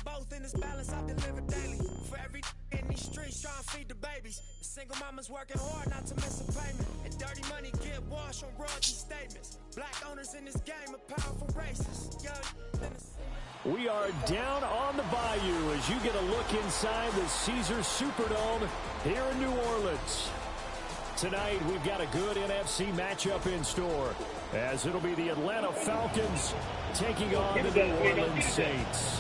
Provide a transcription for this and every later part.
Both in this balance I deliver daily. For every in these streets trying to feed the babies. The single mama's working hard not to miss a payment. And dirty money get washed on royalty statements. Black owners in this game are powerful racists. We are down on the bayou as you get a look inside the Caesars Superdome here in New Orleans. Tonight, we've got a good NFC matchup in store, as it'll be the Atlanta Falcons taking on the New Orleans Saints.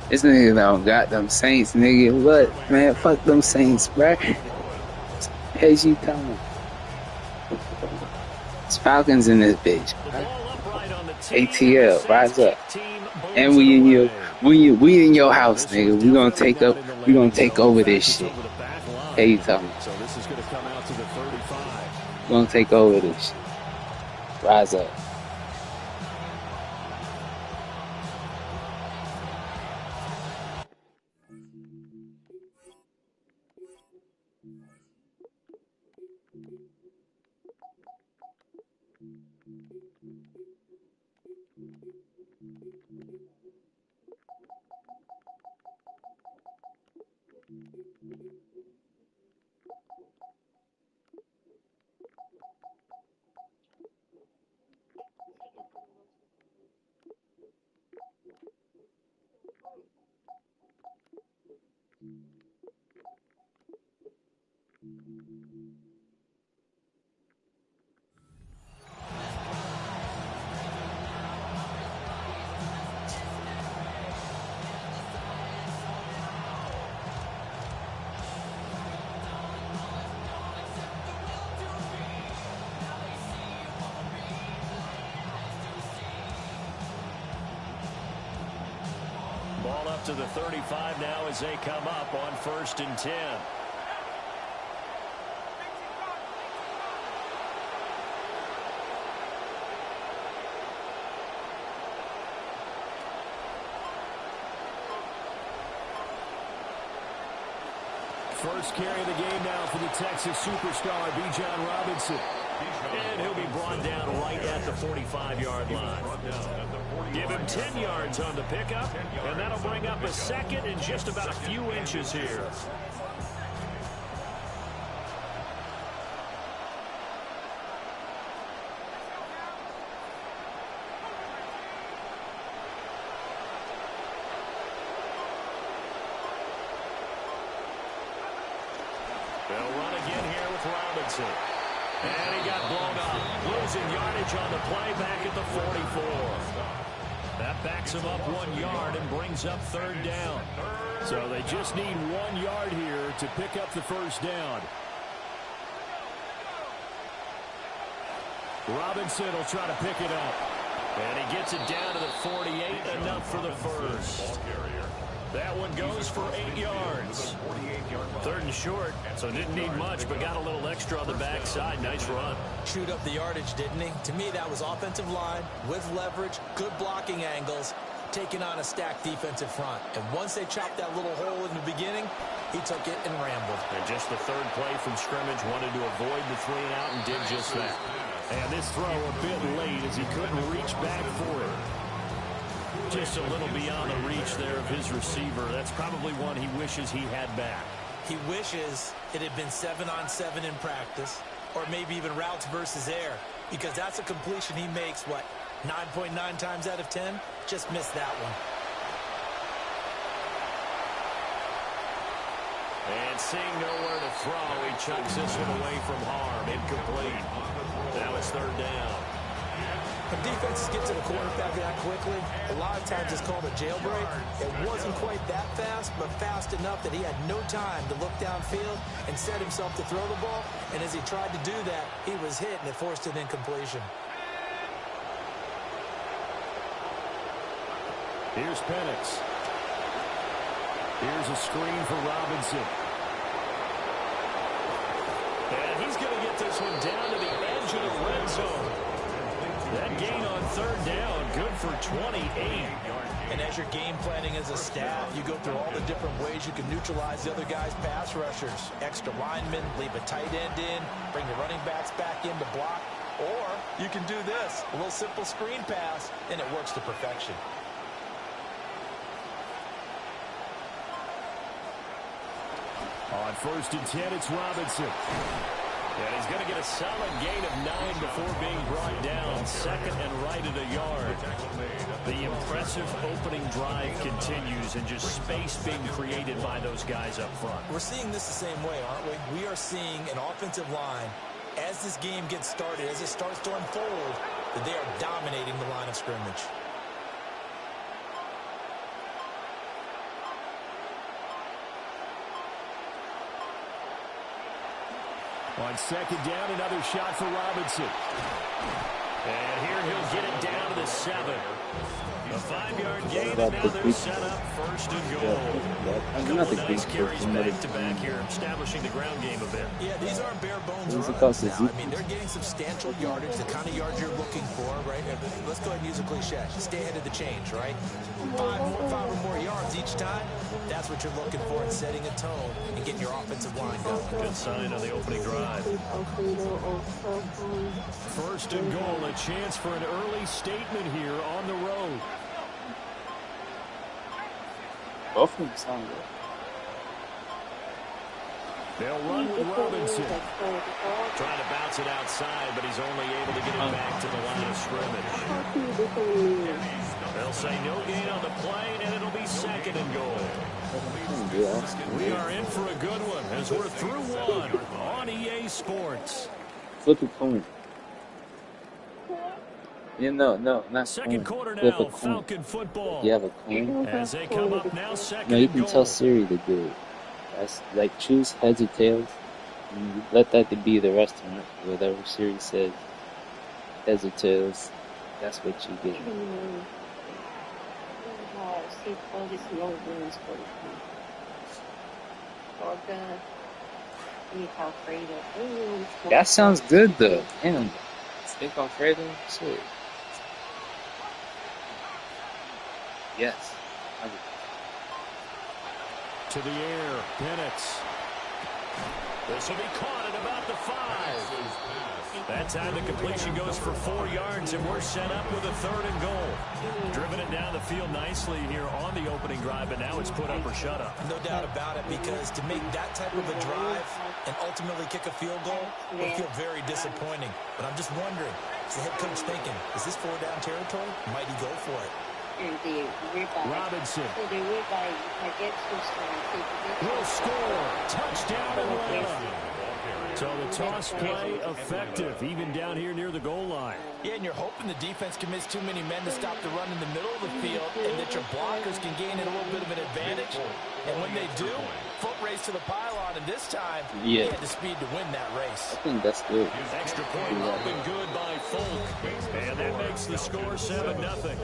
This nigga don't got them Saints, nigga. What, man? Fuck them Saints, bruh. As you coming? It's Falcons in this bitch, bruh. ATL, rise up. And we in your house, nigga. We gonna take up. We gonna take over this shit. Hey, you talking? So this is gonna come out to the 35. We gonna take over this shit. Rise up. Ball up to the 35 now as they come up on 1st and 10. First carry of the game now for the Texas superstar, Bijan Robinson. And he'll be brought down right at the 45-yard line. Give him 10 yards on the pickup, and that'll bring up a second and just about a few inches here. They'll run again here with Robinson. And he got blown up. Losing yardage on the play back at the 44. That backs him up 1 yard and brings up 3rd down. So they just need 1 yard here to pick up the 1st down. Robinson will try to pick it up. And he gets it down to the 48, enough for the first. That one goes for 8 yards. 3rd and short, so didn't need much, but got a little extra on the backside. Nice run. Chewed up the yardage, didn't he? To me, that was offensive line with leverage, good blocking angles, taking on a stacked defensive front. And once they chopped that little hole in the beginning, he took it and rambled. And just the 3rd play from scrimmage, wanted to avoid the 3 and out and did just that. And this throw a bit late as he couldn't reach back for it. Just a little beyond the reach there of his receiver. That's probably one he wishes he had back. He wishes it had been 7-on-7 in practice, or maybe even routes versus air, because that's a completion he makes, what, 9.9 times out of 10? Just missed that one. And seeing nowhere to throw, he chucks this one away from harm. Incomplete. Now it's 3rd down. When defenses get to the quarterback that quickly, a lot of times it's called a jailbreak. It wasn't quite that fast, but fast enough that he had no time to look downfield and set himself to throw the ball. And as he tried to do that, he was hit, and it forced an incompletion. Here's Penix. Here's a screen for Robinson. And he's going to get this one down to the edge of the red zone third down, good for 28. And as you're game planning as a staff, you go through all the different ways you can neutralize the other guy's pass rushers. Extra linemen, leave a tight end in, bring the running backs back in to block. Or you can do this, a little simple screen pass, and it works to perfection. On 1st and 10, it's Robinson. And he's going to get a solid gain of 9 before being brought down. Second and right at a yard. The impressive opening drive continues, and just space being created by those guys up front. We're seeing this the same way, aren't we? We are seeing an offensive line, as this game gets started, as it starts to unfold, that they are dominating the line of scrimmage. On 2nd down, another shot for Robinson. And here he'll get it down to the 7. A 5-yard gain, and now they're set up 1st and goal. A couple of nice carries back-to-back here, establishing the ground game a bit. Yeah, these aren't bare bones runs now. I mean, they're getting substantial yardage, the kind of yards you're looking for, right? Let's go ahead and use a cliche. Stay ahead of the change, right? 5 or more yards each time. That's what you're looking for in setting a tone and getting your offensive line going. Good sign on the opening drive. 1st and goal, a chance for an early statement here on the road. Both of them sound good. They'll run with Robinson. Trying to bounce it outside, but he's only able to get it back to the line of scrimmage. They'll say no gain on the play, and it'll be 2nd and goal. We are in for a good one as we're through one on EA Sports. Flip a coin. Yeah, no, not second coin. quarter Flip now, a coin. Falcon football. You have a coin? As they come up now, 2nd No, you and can goal. tell Siri to do it. That's like choose heads or tails. And let that to be the restaurant. Whatever Siri says, heads or tails, that's what you get. That sounds good though. Damn. Steak Alfredo? Shit. Yes. To the air, Bennett. This will be caught at about the 5. That time the completion goes for 4 yards, and we're set up with a 3rd and goal. Driven it down the field nicely here on the opening drive, but now it's put up or shut up. No doubt about it, because to make that type of a drive and ultimately kick a field goal would feel very disappointing. But I'm just wondering, is the head coach thinking, is this 4-down territory? Might he go for it? Robinson will score. Touchdown Atlanta. So the toss play effective, even down here near the goal line. Yeah, and you're hoping the defense commits too many men to stop the run in the middle of the field, and that your blockers can gain a little bit of an advantage. And when they do, foot race to the pylon, and this time, he had the speed to win that race. I think that's good. Extra point up and good by Folk. And that makes the score 7-0.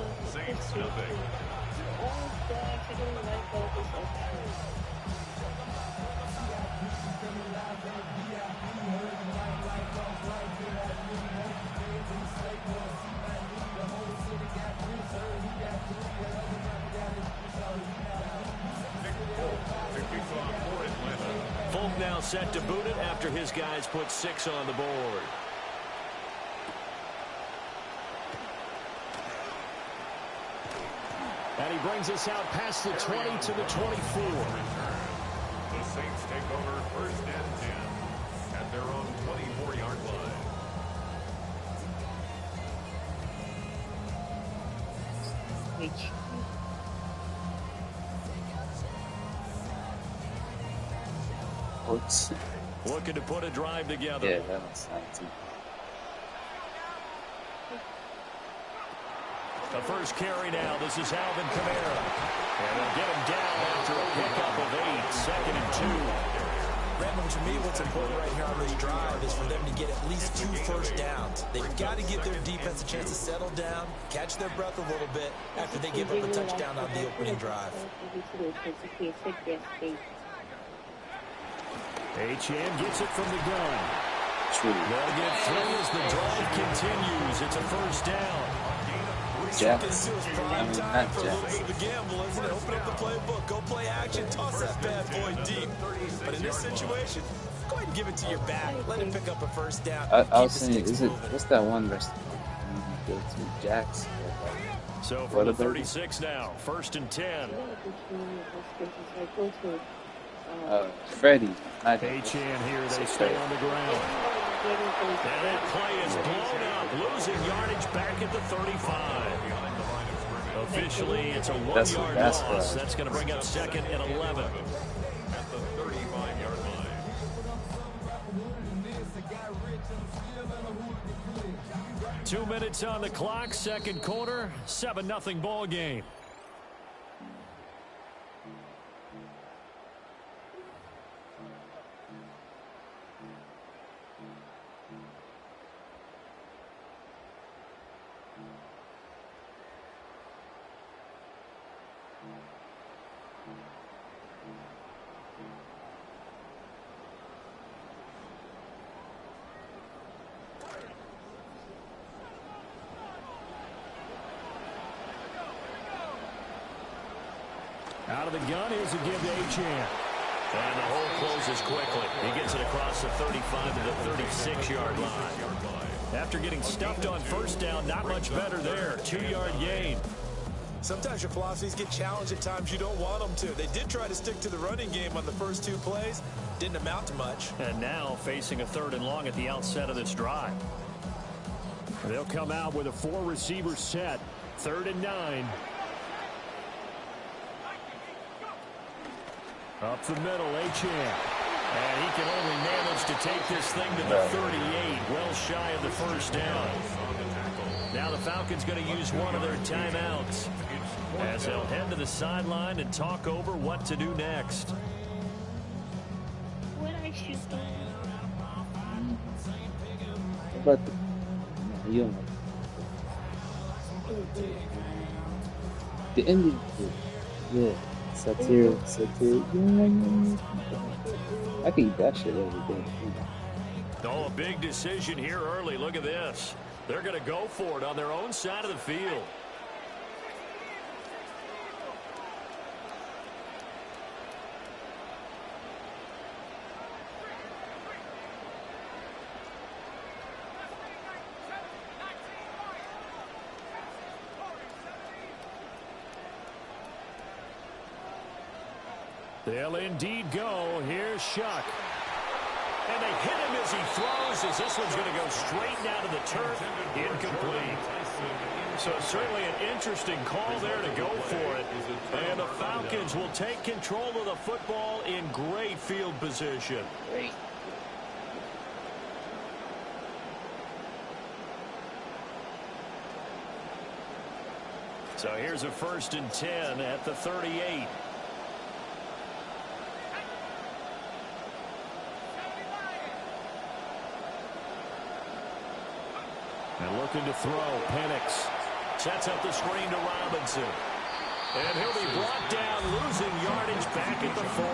Folk now set to boot it after his guys put 6 on the board. And he brings us out past the 20 to the 24. The Saints take over 1st and 10 at their own 24-yard line. Looking to put a drive together. Yeah, that was 19. The first carry now. This is Alvin Kamara. And they'll get him down after a pickup of 8. 2nd and 2. Brandon, to me, what's important right here on this drive is for them to get at least 2 first downs. They've got to give their defense a chance to settle down, catch their breath a little bit after they give up a touchdown on the opening drive. H.M. gets it from the gun. True. They'll get 3 as the drive continues. It's a first down. Jax. This is I prime mean, time not for a little Jax. bit of a gamble, isn't it? Open up the playbook, go play action, toss that bad boy deep. But in this situation, go ahead and give it to your back. Let it pick up a first down. I Keep was the saying, sticks moving. what's that one restaurant you go to? Jax or So from the Whataburger? 36 now, 1st and 10. Freddie. H-Chan here, they stay on the ground. And that play is blown up, losing yardage back at the 35. Officially, it's a 1-yard loss. That's going to bring up 2nd and 11. At the 35-yard line. 2 minutes on the clock, second quarter, 7-0 ball game. Out of the gun, here's a give to H-Chan. And the hole closes quickly. He gets it across the 35 to the 36-yard line. After getting stuffed on first down, not much better there. 2-yard gain. Sometimes your philosophies get challenged at times you don't want them to. They did try to stick to the running game on the first 2 plays. Didn't amount to much. And now facing a 3rd and long at the outset of this drive. They'll come out with a 4-receiver set. 3rd and 9. Up the middle, H-Chan. And he can only manage to take this thing to the 38, well shy of the first down. Now the Falcons going to use one of their timeouts as they'll head to the sideline and talk over what to do next. What I should do? But you know, the ending, yeah. Satire. I can eat that shit every day. Oh, a big decision here early. Look at this. They're going to go for it on their own side of the field. They'll indeed go. Here's Shuck. And they hit him as he throws, as this one's going to go straight down to the turf. Incomplete. So certainly an interesting call there to go for it. And the Falcons will take control of the football in great field position. Great. So here's a 1st and 10 at the 38. And looking to throw, Penix sets up the screen to Robinson. And he'll be brought down, losing yardage back at the 40.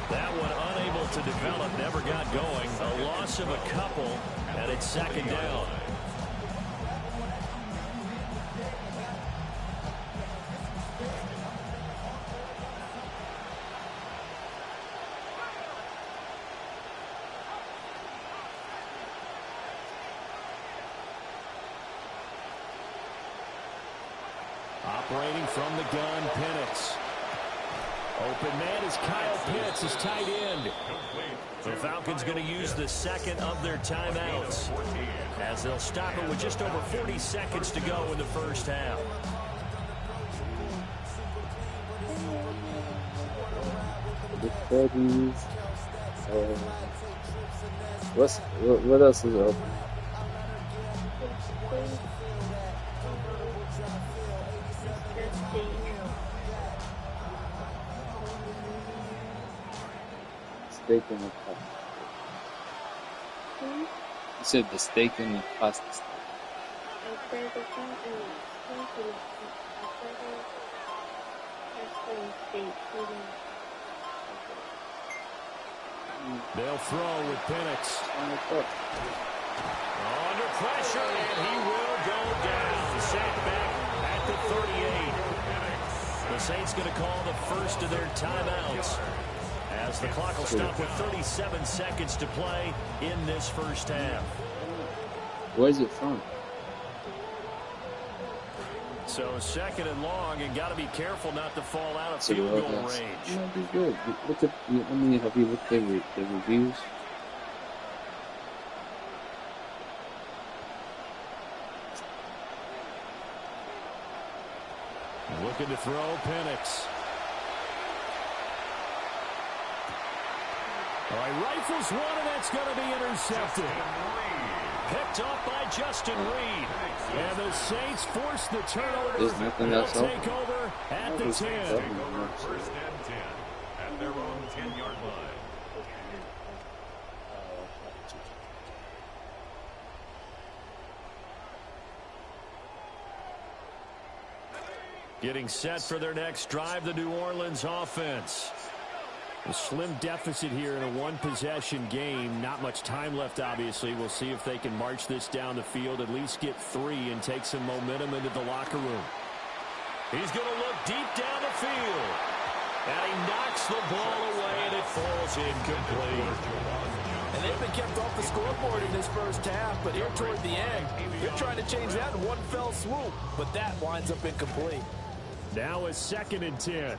That one unable to develop, never got going. A loss of a couple, and it's 2nd down. Operating from the gun, Penix. Open man is Kyle Pitts, his tight end. The Falcons going to use the 2nd of their timeouts as they'll stop it with just over 40 seconds to go in the first half. The Freddies. What else is open? Steak and the pasta. You said the steak and the pasta steak. They'll throw with Penix. Under pressure, and he will go down. sack back at the 38. The Saints going to call the first of their timeouts, as the clock will stop with 37 seconds to play in this first half. Where's it from? So 2nd and long, and got to be careful not to fall out of field goal range. Might be good. Look at, I mean, have you looked at the reviews? Looking to throw, Penix. All right, rifles one, and that's going to be intercepted. Picked up by Justin Reed. And the Saints force the turnover. There's nothing else. They'll take over at the 10. First and 10 at their own 10-yard line. Getting set for their next drive, the New Orleans offense. A slim deficit here in a one-possession game. Not much time left, obviously. We'll see if they can march this down the field, at least get 3 and take some momentum into the locker room. He's going to look deep down the field. And he knocks the ball away, and it falls incomplete. And they've been kept off the scoreboard in this first half, but here toward the end, they're trying to change that in one fell swoop. But that winds up incomplete. Now it's 2nd and 10.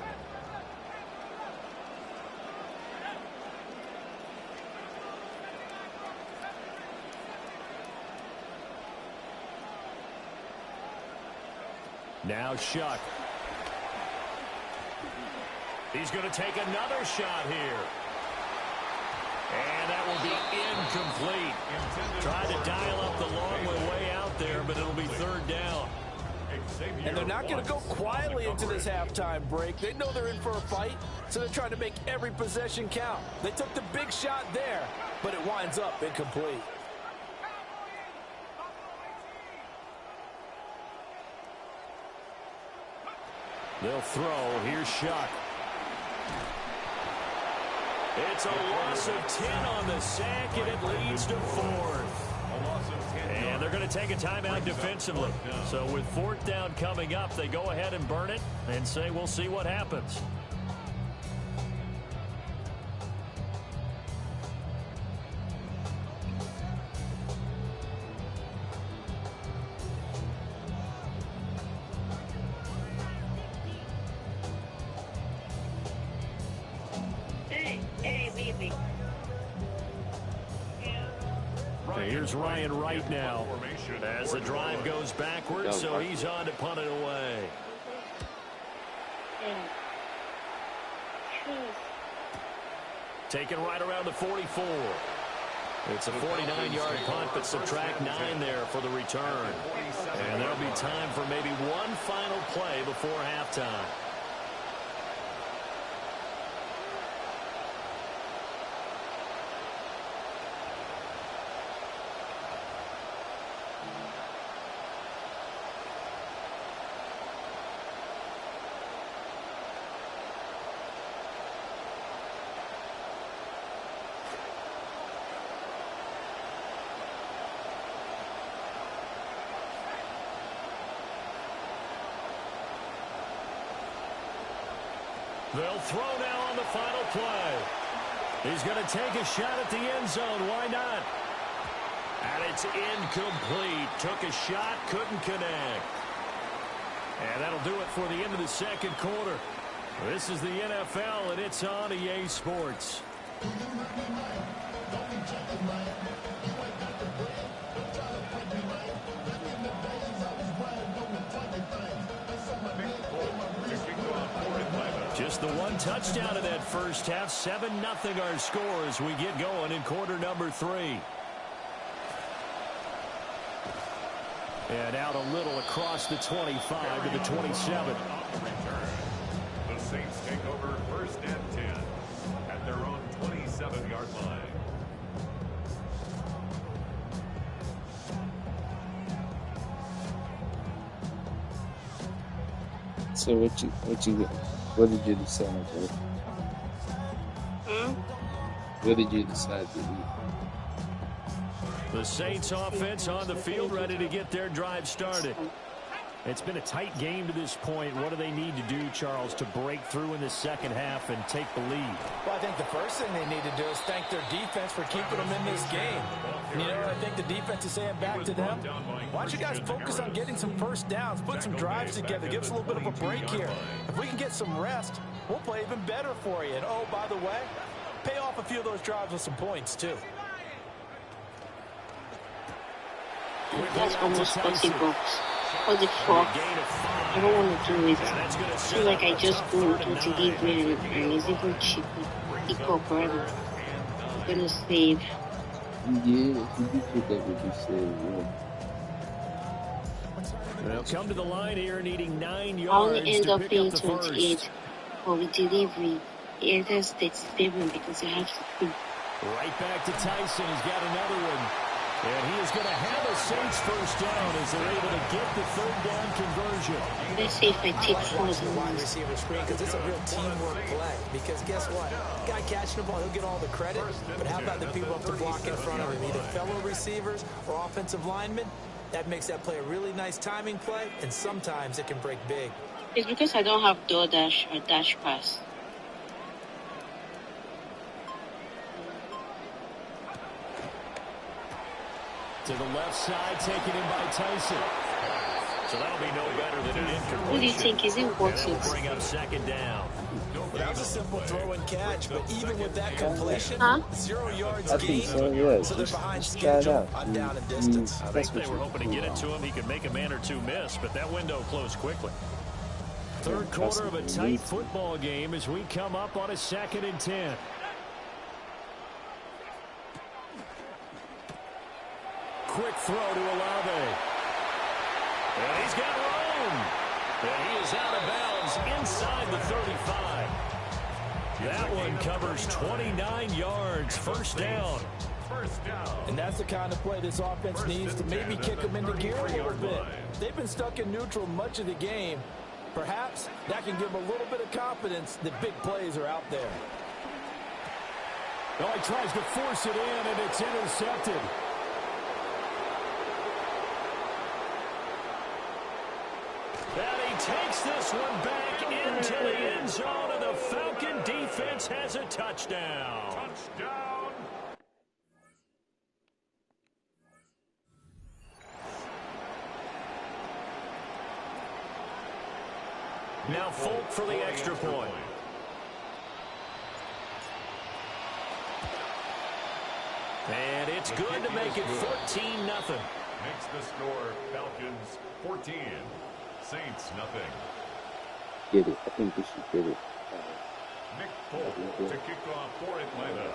Now Shuck. He's going to take another shot here. And that will be incomplete. Tried to dial up the long way out there, but it'll be 3rd down. And they're not going to go quietly into this halftime break. They know they're in for a fight, so they're trying to make every possession count. They took the big shot there, but it winds up incomplete. They'll throw. Here's Shuck. It's a loss of 10 on the sack, and it leads to 4th. And they're going to take a timeout defensively. So with 4th down coming up, they go ahead and burn it and say, we'll see what happens. Here's Ryan Wright now as the drive goes backwards, so he's on to punt it away. Taken right around the 44. It's a 49-yard punt, but subtract 9 there for the return. And there'll be time for maybe one final play before halftime. They'll throw now on the final play. He's going to take a shot at the end zone. Why not? And it's incomplete. Took a shot, couldn't connect. And that'll do it for the end of the second quarter. This is the NFL, and it's on EA Sports. Just the one touchdown in that first half. 7-0 our score as we get going in quarter number 3. And out a little across the 25 to the 27. The Saints take over 1st and 10 at their own 27-yard line. So what did you decide, bro? What did you decide to do? The Saints offense on the field, ready to get their drive started. It's been a tight game to this point. What do they need to do, Charles, to break through in the second half and take the lead? Well, I think the first thing they need to do is thank their defense for keeping them in this game. And you know what I think the defense is saying back to them? Why don't you guys focus on getting some first downs, put some drives together, give us a little bit of a break here. If we can get some rest, we'll play even better for you. And, oh, by the way, pay off a few of those drives with some points, too. That's almost 40 bucks. What the fuck? I don't want to do it. I feel like I just go to delivery and it's even cheaper. Pick up rather. I'm gonna save. Yeah, if you do pick up what you said, yeah. They'll come to the line here needing 9 yards. I only end to up pick paying up the 28 first. for the delivery. It enters 37 because I have to pay. Right back to Tyson. He's got another one. And he is going to have a Saints first down as they're able to get the third down conversion. Let's see if I take Watch the 4 wide receiver screen because it's a real teamwork play. Because guess what? Guy catching the ball, he'll get all the credit. But how about the people up to block in front of him? Either fellow receivers or offensive linemen. That makes that play a really nice timing play. And sometimes it can break big. It's because I don't have DoorDash or Dash Pass. To the left side, taken in by Tyson. So that'll be no better than an incompletion. What do you think? Is it worth It'll it? bring up second down. Well, that was a simple throw and catch, but even with that completion, 0 yards I think gained, so, yeah. so they're behind Just try it schedule out. on down and distance. I think they were hoping to get it to him. He could make a man or two miss, but that window closed quickly. Third quarter of a tight football game as we come up on a 2nd and 10. Quick throw to Olave. And he's got room. And he is out of bounds inside the 35. That one covers 29 yards. First down. And that's the kind of play this offense needs to maybe kick them into gear a little bit. They've been stuck in neutral much of the game. Perhaps that can give them a little bit of confidence that big plays are out there. Oh, he tries to force it in, and it's intercepted. And he takes this one back into the end zone, and the Falcon defense has a touchdown. Touchdown. Now Folk for the extra point. And it's good to make it 14-0. Makes the score Falcons 14, Saints nothing. Get it. I think we should get it. Nick Folk to kick off for Atlanta.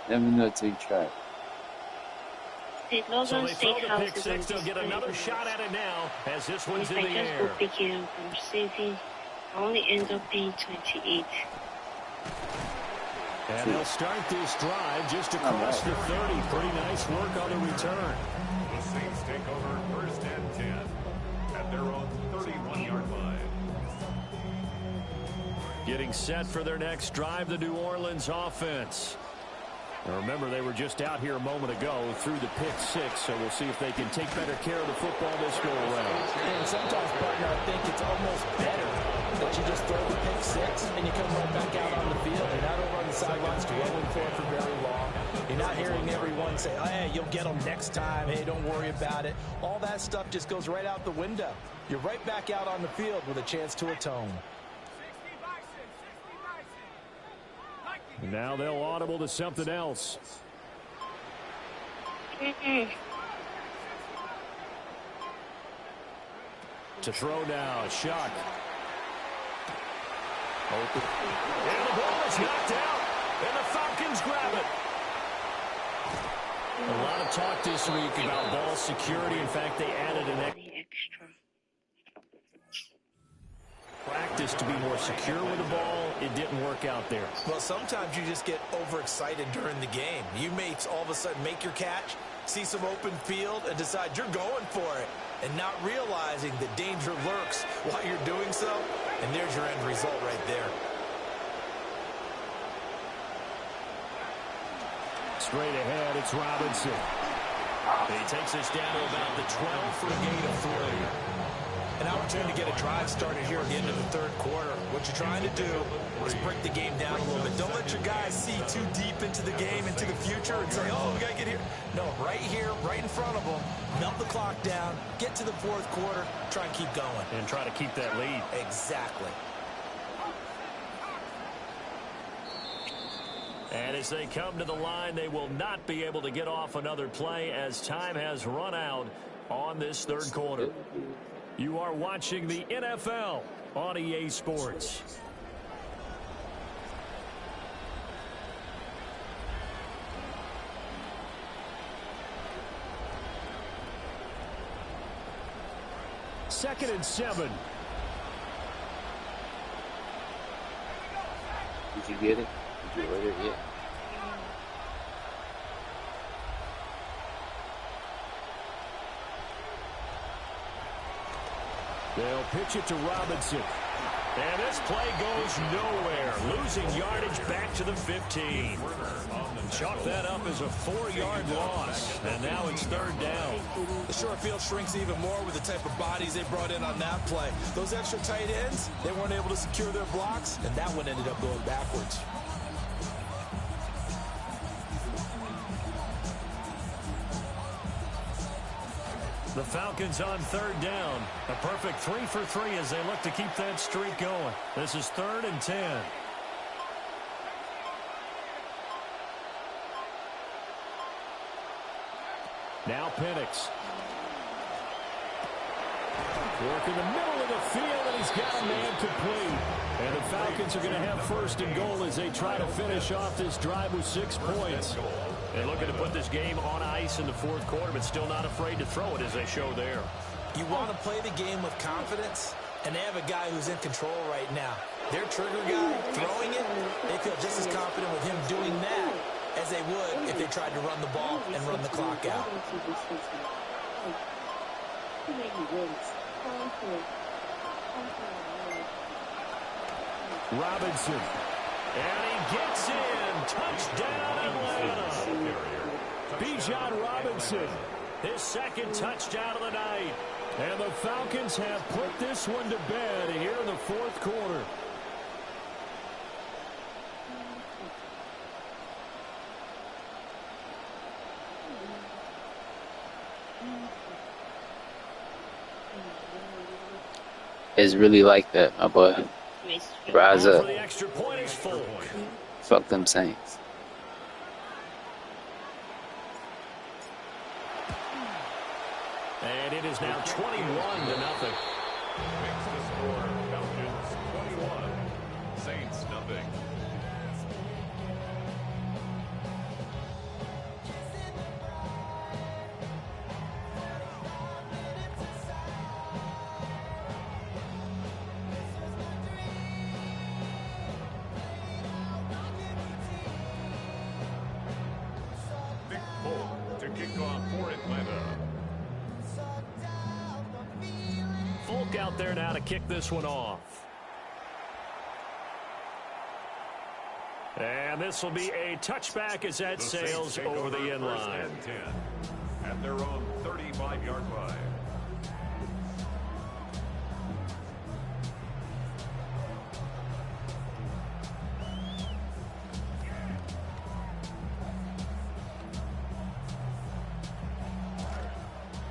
Never know till you try. The So Logan they throw the Steakhouse pick is on six. They'll get another shot at it now as this one's If in I the just air. go pick it up, I'm saving. I only end up paying 28. And they'll start this drive just across the 30. Pretty nice work on the return. The Saints take over first and 10 at their own 31-yard line. Getting set for their next drive, the New Orleans offense. Now remember, they were just out here a moment ago through the pick six, so we'll see if they can take better care of the football this go around. And sometimes, partner, I think it's almost better that you just throw the pick six and you come right back out on the field. You're not over on the sidelines dwelling for it for very long. You're not hearing everyone say, oh, hey, you'll get them next time. Hey, don't worry about it. All that stuff just goes right out the window. You're right back out on the field with a chance to atone. Now they'll audible to something else. To throw now, Shock. Open. And the ball is knocked out, and the Falcons grab it. A lot of talk this week about ball security. In fact, they added an Extra. practice to be more secure with the ball. It didn't work out there. Well, sometimes you just get overexcited during the game. You may all of a sudden make your catch, see some open field, and decide you're going for it, and not realizing the danger lurks while you're doing so, and there's your end result right there. Straight ahead, it's Robinson. He takes us down to about the 12 for a gain of 3. An opportunity to get a drive started here at the end of the third quarter. What you're trying to do is break the game down a little bit. Don't let your guys see too deep into the game, into the future, and say, oh, we got to get here. No, right here, right in front of them, melt the clock down, get to the fourth quarter, try and keep going. And try to keep that lead. Exactly. And as they come to the line, they will not be able to get off another play as time has run out on this third quarter. You are watching the NFL on EA Sports. Second and 7. Did you get it? Did you order it yet? They'll pitch it to Robinson. And this play goes nowhere. Losing yardage back to the 15. Chalk that up as a 4-yard loss. And now it's third down. The short field shrinks even more with the type of bodies they brought in on that play. Those extra tight ends, they weren't able to secure their blocks, and that one ended up going backwards. The Falcons on third down. A perfect 3 for 3 as they look to keep that streak going. This is 3rd and 10. Now Penix. Work in the middle of the field, and he's got a man complete. And the Falcons are going to have first and goal as they try to finish off this drive with 6 points. They're looking to put this game on ice in the fourth quarter, but still not afraid to throw it as they show there. You want to play the game with confidence, and they have a guy who's in control right now. Their trigger guy throwing it, they feel just as confident with him doing that as they would if they tried to run the ball and run the clock out. Robinson. And he gets in. Touchdown, Atlanta. Bijan Robinson. His second touchdown of the night. And the Falcons have put this one to bed here in the fourth quarter. It's really like that, my boy. Rise up. The extra point is full. Fuck them Saints. And it is now 21-0. Makes the score Falcons 21, Saints nothing. Nick Polk to kick off for Atlanta. Folk out there now to kick this one off. And this will be a touchback as that sails over the end line. At their own 35-yard line.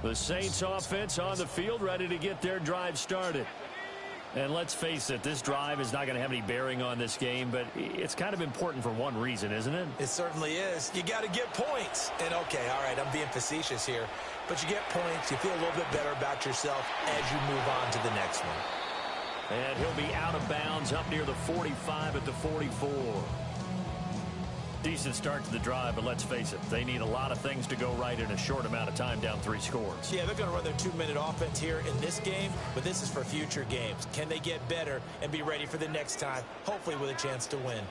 The Saints offense on the field, ready to get their drive started. And let's face it, this drive is not going to have any bearing on this game, but it's kind of important for one reason, isn't it? It certainly is. You got to get points. And okay, all right, I'm being facetious here, but you get points, you feel a little bit better about yourself as you move on to the next one. And he'll be out of bounds up near the 45 at the 44. Decent start to the drive, but let's face it, they need a lot of things to go right in a short amount of time, down 3 scores. Yeah, they're going to run their 2-minute offense here in this game, but this is for future games. Can they get better and be ready for the next time, hopefully with a chance to win?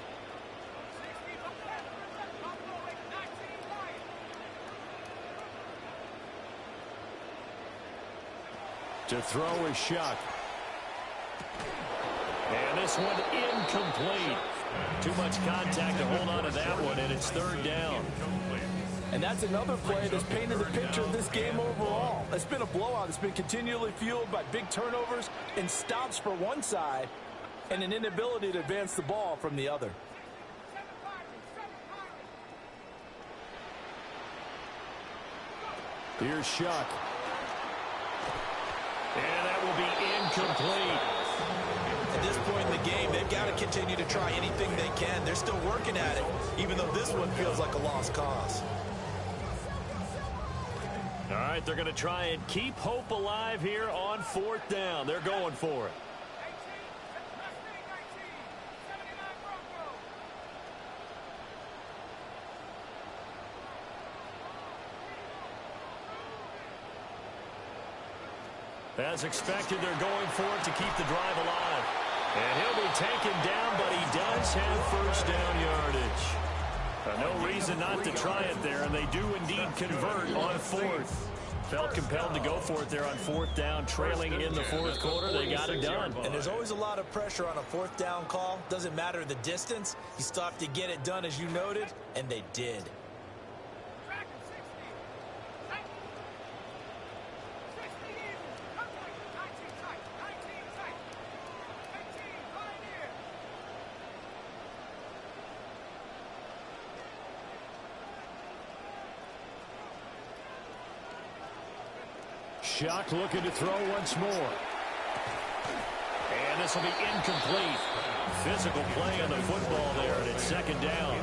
To throw is Shuck. And this one incomplete. Too much contact to hold on to that one, and it's third down. And that's another play that's painted the picture of this game overall. It's been a blowout. It's been continually fueled by big turnovers and stops for one side and an inability to advance the ball from the other. Here's Shuck. And that will be incomplete. At this point in the game, they've got to continue to try anything they can. They're still working at it, even though this one feels like a lost cause. All right, they're going to try and keep hope alive here on 4th down. They're going for it. As expected, they're going for it to keep the drive alive. And he'll be taken down, but he does have first down yardage. No reason not to try it there, and they do indeed convert on 4th. Felt compelled to go for it there on 4th down, trailing in the 4th quarter. They got it done. And there's always a lot of pressure on a 4th down call. Doesn't matter the distance. You still have to get it done, as you noted, and they did. Shuck looking to throw once more. And this will be incomplete. Physical play on the football there, and it's 2nd down.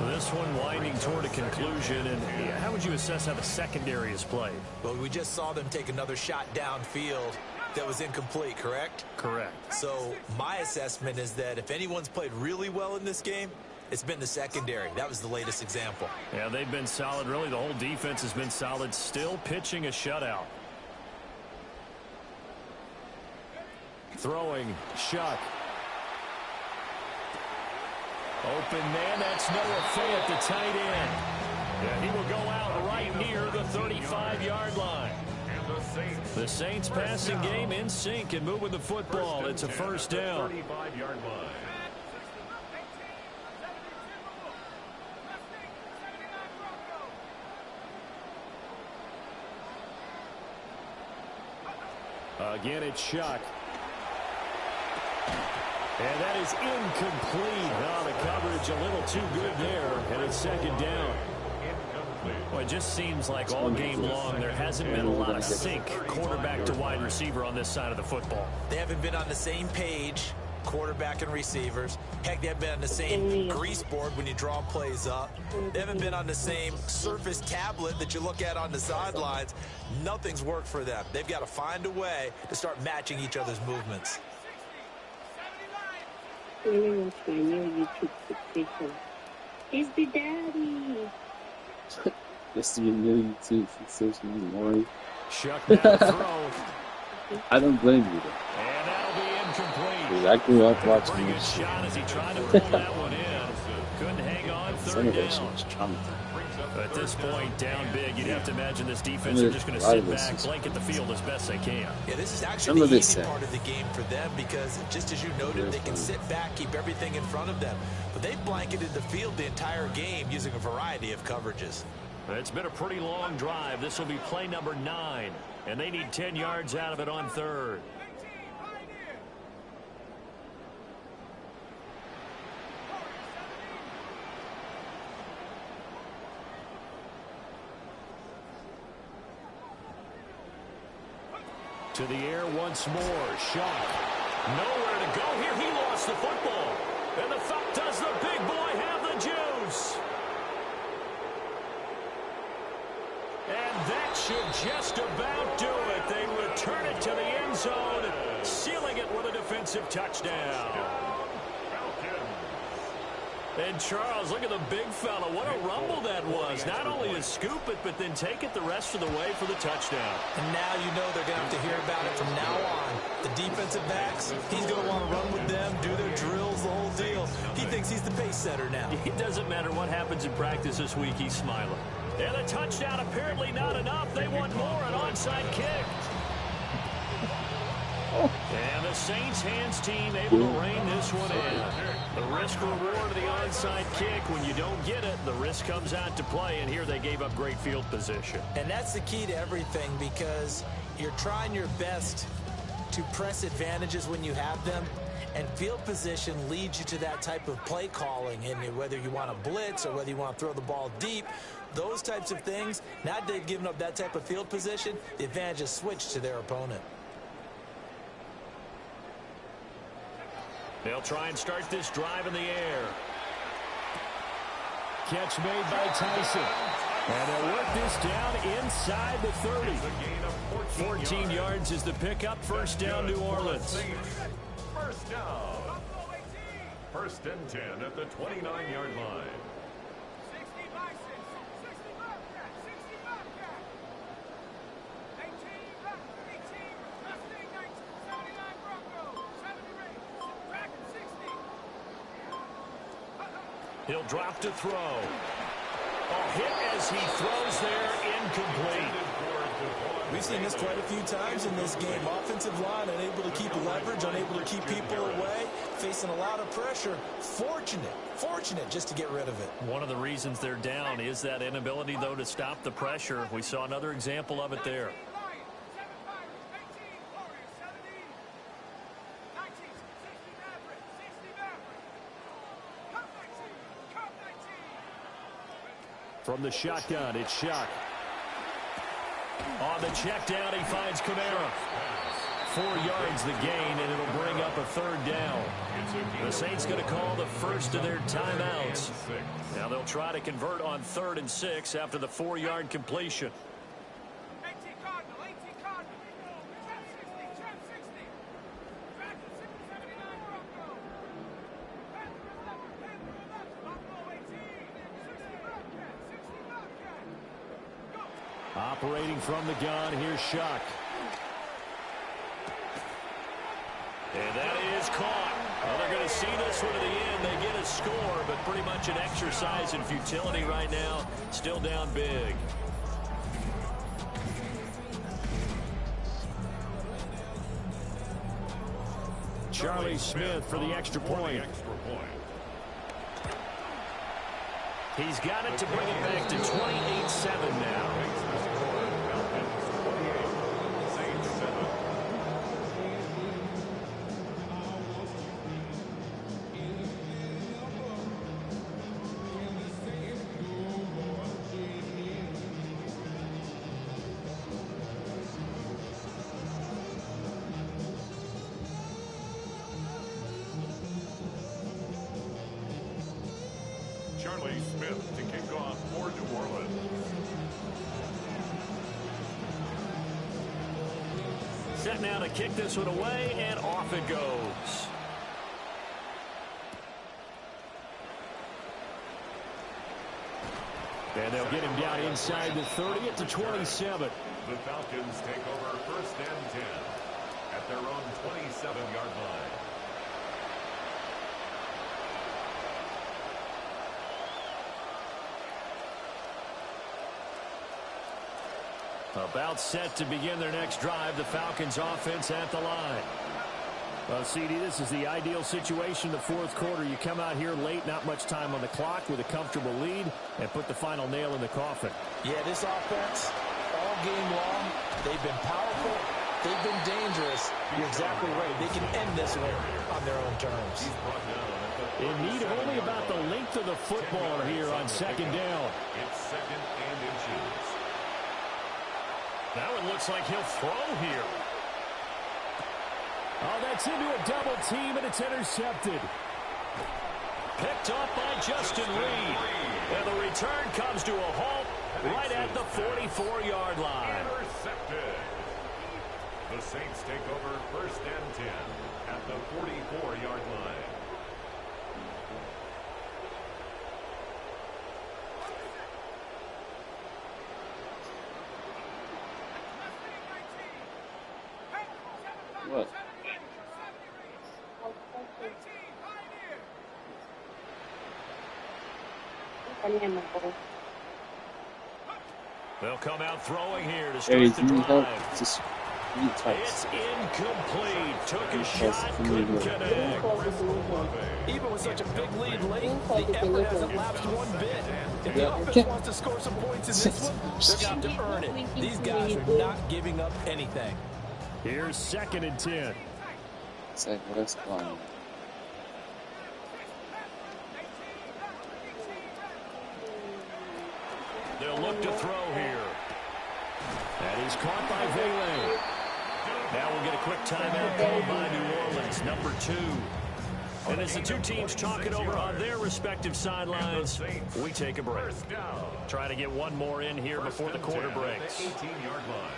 This one winding toward a conclusion, and how would you assess how the secondary is played? Well, we just saw them take another shot downfield that was incomplete, correct? Correct. So my assessment is that if anyone's played really well in this game, it's been the secondary. That was the latest example. Yeah, they've been solid. Really, the whole defense has been solid. Still pitching a shutout. Throwing, Shuck. Open man, that's Noah Fant, the tight end. Yeah, he will go out right near the 35-yard line. The Saints passing game in sync and moving the football. It's a first down. 35-yard line. Again, it's Shuck. And that is incomplete. Oh, the coverage a little too good there, and it's 2nd down. Well, it just seems like all game long there hasn't been a lot of sync quarterback to wide receiver on this side of the football. They haven't been on the same page, quarterback and receivers. Heck, they haven't been on the same grease board when you draw plays up. They haven't been on the same surface tablet that you look at on the sidelines. Nothing's worked for them. They've got to find a way to start matching each other's movements. It's my new YouTube subscription. It's the daddy. Yes, to your new YouTube subscription, Maury. Shuck now throw. I don't blame you, though. And that'll be incomplete. I grew up watching Pretty good this shit. shot as he tried to pull that one in. Couldn't hang on. Some 3rd of that shit down. was traumatizing. At this point, down big, you'd have to imagine this defense are just going to sit back, blanket the field as best they can. Yeah, this is actually the easy part of the game for them because, just as you noted, they can sit back, keep everything in front of them. But they've blanketed the field the entire game using a variety of coverages. It's been a pretty long drive. This will be play number 9, and they need 10 yards out of it on 3rd. To the air once more. Shuck. Nowhere to go here. He lost the football. And the fact does the big boy have the juice? And that should just about do it. They return it to the end zone, sealing it with a defensive touchdown. And Charles, look at the big fella. What a rumble that was. Not only to scoop it, but then take it the rest of the way for the touchdown. And now you know they're going to have to hear about it from now on. The defensive backs, he's going to want to run with them, do their drills, the whole deal. He thinks he's the pace setter now. It doesn't matter what happens in practice this week, he's smiling. And a touchdown apparently not enough. They want more, an onside kick. And the Saints hands team able to rein this one in. The risk reward of the onside kick. When you don't get it, the risk comes out to play, and here they gave up great field position. And that's the key to everything, because you're trying your best to press advantages when you have them, and field position leads you to that type of play calling. And whether you want to blitz or whether you want to throw the ball deep, those types of things, now that they've given up that type of field position, the advantage is switched to their opponent. They'll try and start this drive in the air. Catch made by Tyson. And they'll work this down inside the 30. 14 yards is the pickup. First down, New Orleans. First down. First and 10 at the 29-yard line. He'll drop to throw. A hit as he throws there, incomplete. We've seen this quite a few times in this game. Offensive line unable to keep leverage, unable to keep people away, facing a lot of pressure. Fortunate just to get rid of it. One of the reasons they're down is that inability, though, to stop the pressure. We saw another example of it there. From the shotgun, it's Shock. On the check down, he finds Kamara. 4 yards the gain, and it'll bring up a third down. The Saints going to call the first of their timeouts. Now they'll try to convert on 3rd and 6 after the 4-yard completion. Operating from the gun, here's Shock. And that is caught. Well, they're going to see this one to the end. They get a score, but pretty much an exercise in futility right now. Still down big. Charlie Smith for the extra point. He's got it to bring it back to 28-7 now. Charlie Smith to kick off for New Orleans. Set now to kick this one away, and off it goes. And they'll get him down inside the 30 at the 27. The Falcons take over 1st and 10 at their own 27-yard line. About set to begin their next drive. The Falcons offense at the line. Well, CD, this is the ideal situation in the 4th quarter. You come out here late, not much time on the clock, with a comfortable lead, and put the final nail in the coffin. Yeah, this offense, all game long, they've been powerful, they've been dangerous. You're exactly right. They can end this one on their own terms. In need of only about the length of the football here on 2nd down. It's 2nd and inches. Now it looks like he'll throw here. Oh, that's into a double team, and it's intercepted. Picked up by Justin Reed. And the return comes to a halt right at the 44-yard line. Intercepted. The Saints take over 1st and 10 at the 44-yard line. What? They'll come out throwing here to start the drive. It's incomplete. Took a shot, couldn't connect. Even with such a big lead late, the effort hasn't lapsed one bit. If the offense wants to score some points in this one, they're going to have to earn it. These guys are not giving up anything. Here's 2nd and 10. Let's go. They'll look to throw here. That is caught by Vele. Now we'll get a quick timeout called by New Orleans, number 2. And as the two teams talk it over on their respective sidelines, we take a break. Try to get one more in here before the quarter breaks. 18-yard line.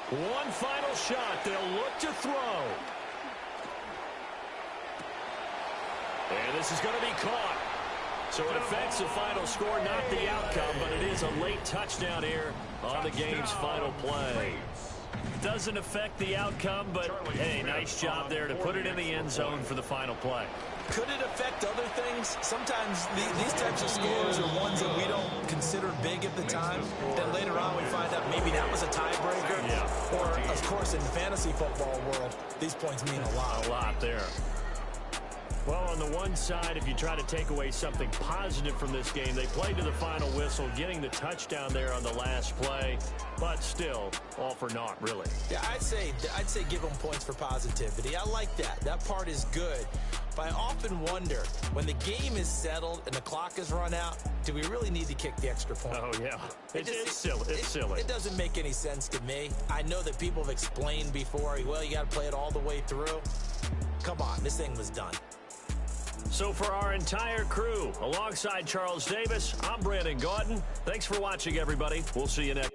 One final shot. They'll look to throw. And this is going to be caught. So it affects the final score, not the outcome, but it is a late touchdown here on the game's final play. Doesn't affect the outcome, but hey, nice job there to put it in the end zone for the final play. Could it affect other things? Sometimes these types of scores are ones that we don't consider big at the time. Then later on we find out maybe that was a tiebreaker. Yeah. Or, of course, in the fantasy football world, these points mean a lot. A lot there. Well, on the one side, if you try to take away something positive from this game, they played to the final whistle, getting the touchdown there on the last play, but still, all for naught, really. Yeah, I'd say give them points for positivity. I like that. That part is good. But I often wonder, when the game is settled and the clock is run out, do we really need to kick the extra point? Oh, yeah. It's silly. It's silly. It doesn't make any sense to me. I know that people have explained before, well, you got to play it all the way through. Come on, this thing was done. So for our entire crew, alongside Charles Davis, I'm Brandon Gaudin. Thanks for watching, everybody. We'll see you next.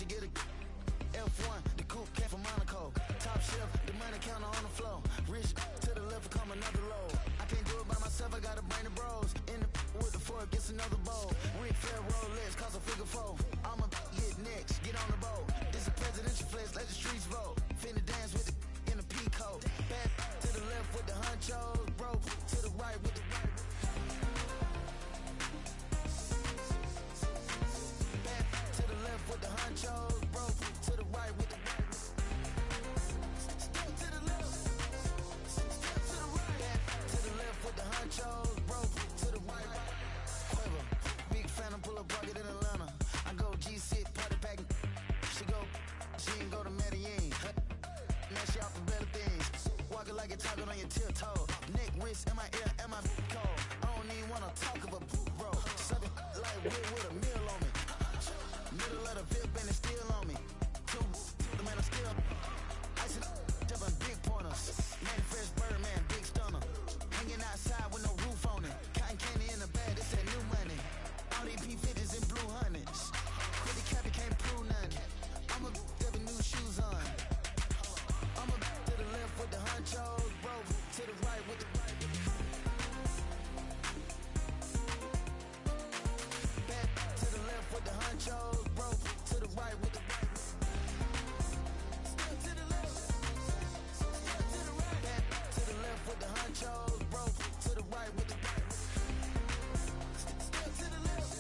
she get a F1, the coupe came from Monaco. Top shelf, the money counter on the floor. Rich to the left, come another load. I can't do it by myself, I gotta bring the bros. In the with the fork, gets another bowl. Ric Flair Rolex, cost a figure four. I'ma get next, get on the boat. This a presidential flex, let the streets vote. Finna dance with the in the peacoat. Back to the left with the honchos, bro. To the right with the right. Back to the left with the honchos, bro. To the right with the right. Step to the left. Step to the right. Back to the left with the honchos, bro. To the right. Quavo, big fan of pull up bucket in Atlanta. I go G6 party packing. She ain't go to Medellin. Now she off for better things. Walking like you're talking on your tiptoe. Neck, wrist, in my ear, and my cold. I don't even wanna talk of a bro. Something like weird with a meal on me. Middle of the VIP and it's still on me. Two, the man, I'm still. Ice it jumping big pointers. Man, fresh bird, man, big stunner. Hanging outside with no roof on it. Cotton candy in the bag, this that new money. All these P50s and blue hundreds. Pretty Cappy can't prove nothing. I'm a having new shoes on. I'm a to the left with the honchos, bro. To the right with the right. Back to the left with the honchos, bro. To the right with the right. Step to the left. Step to the right. Back to the left with the honchos, bro. To the right with the right. Step to the left.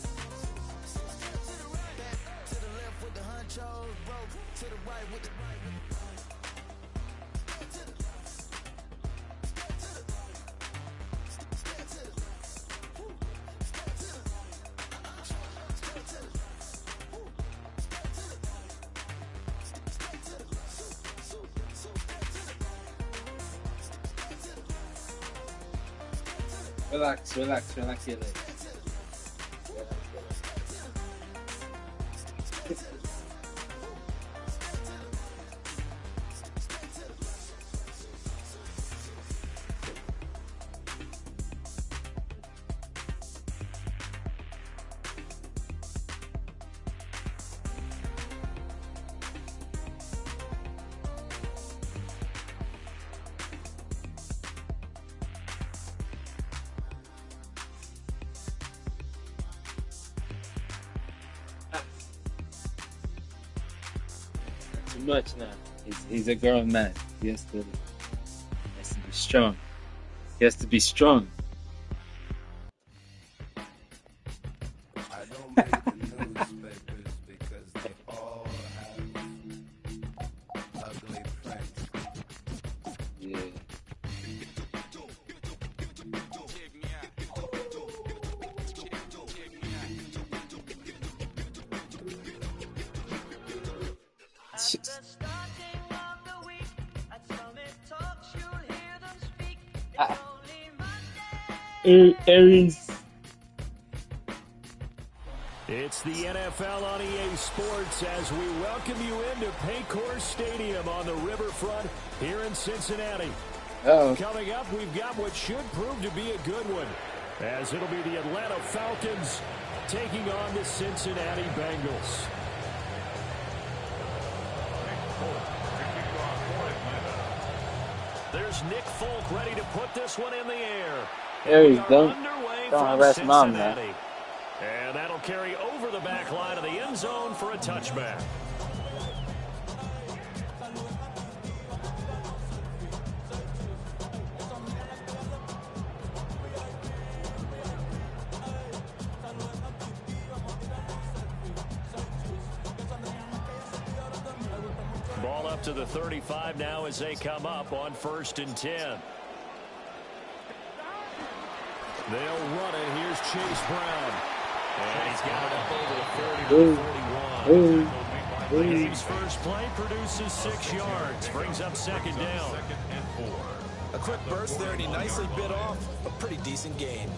Step to the right. Back to the left with the honchos, bro. To the right with the right. Relax your legs. Too much now. He's a grown man. He has to be strong. He has to be strong. I don't read the newspapers because they all have ugly prints. Yeah. Aries. It's the NFL on EA Sports as we welcome you into Paycor Stadium on the riverfront here in Cincinnati. Coming up, we've got what should prove to be a good one, as it'll be the Atlanta Falcons taking on the Cincinnati Bengals. There's Nick Folk ready to put this one in the air. Aries, don't harass mom, man. And that'll carry over the back line of the end zone for a touchback. Ball up to the 35 now as they come up on 1st and 10. They'll run it. Here's Chase Brown. And he's got it up over the 40 to 41. The game's first play produces 6 yards. Brings up 2nd down. A quick burst there, and he nicely bit off a pretty decent gain.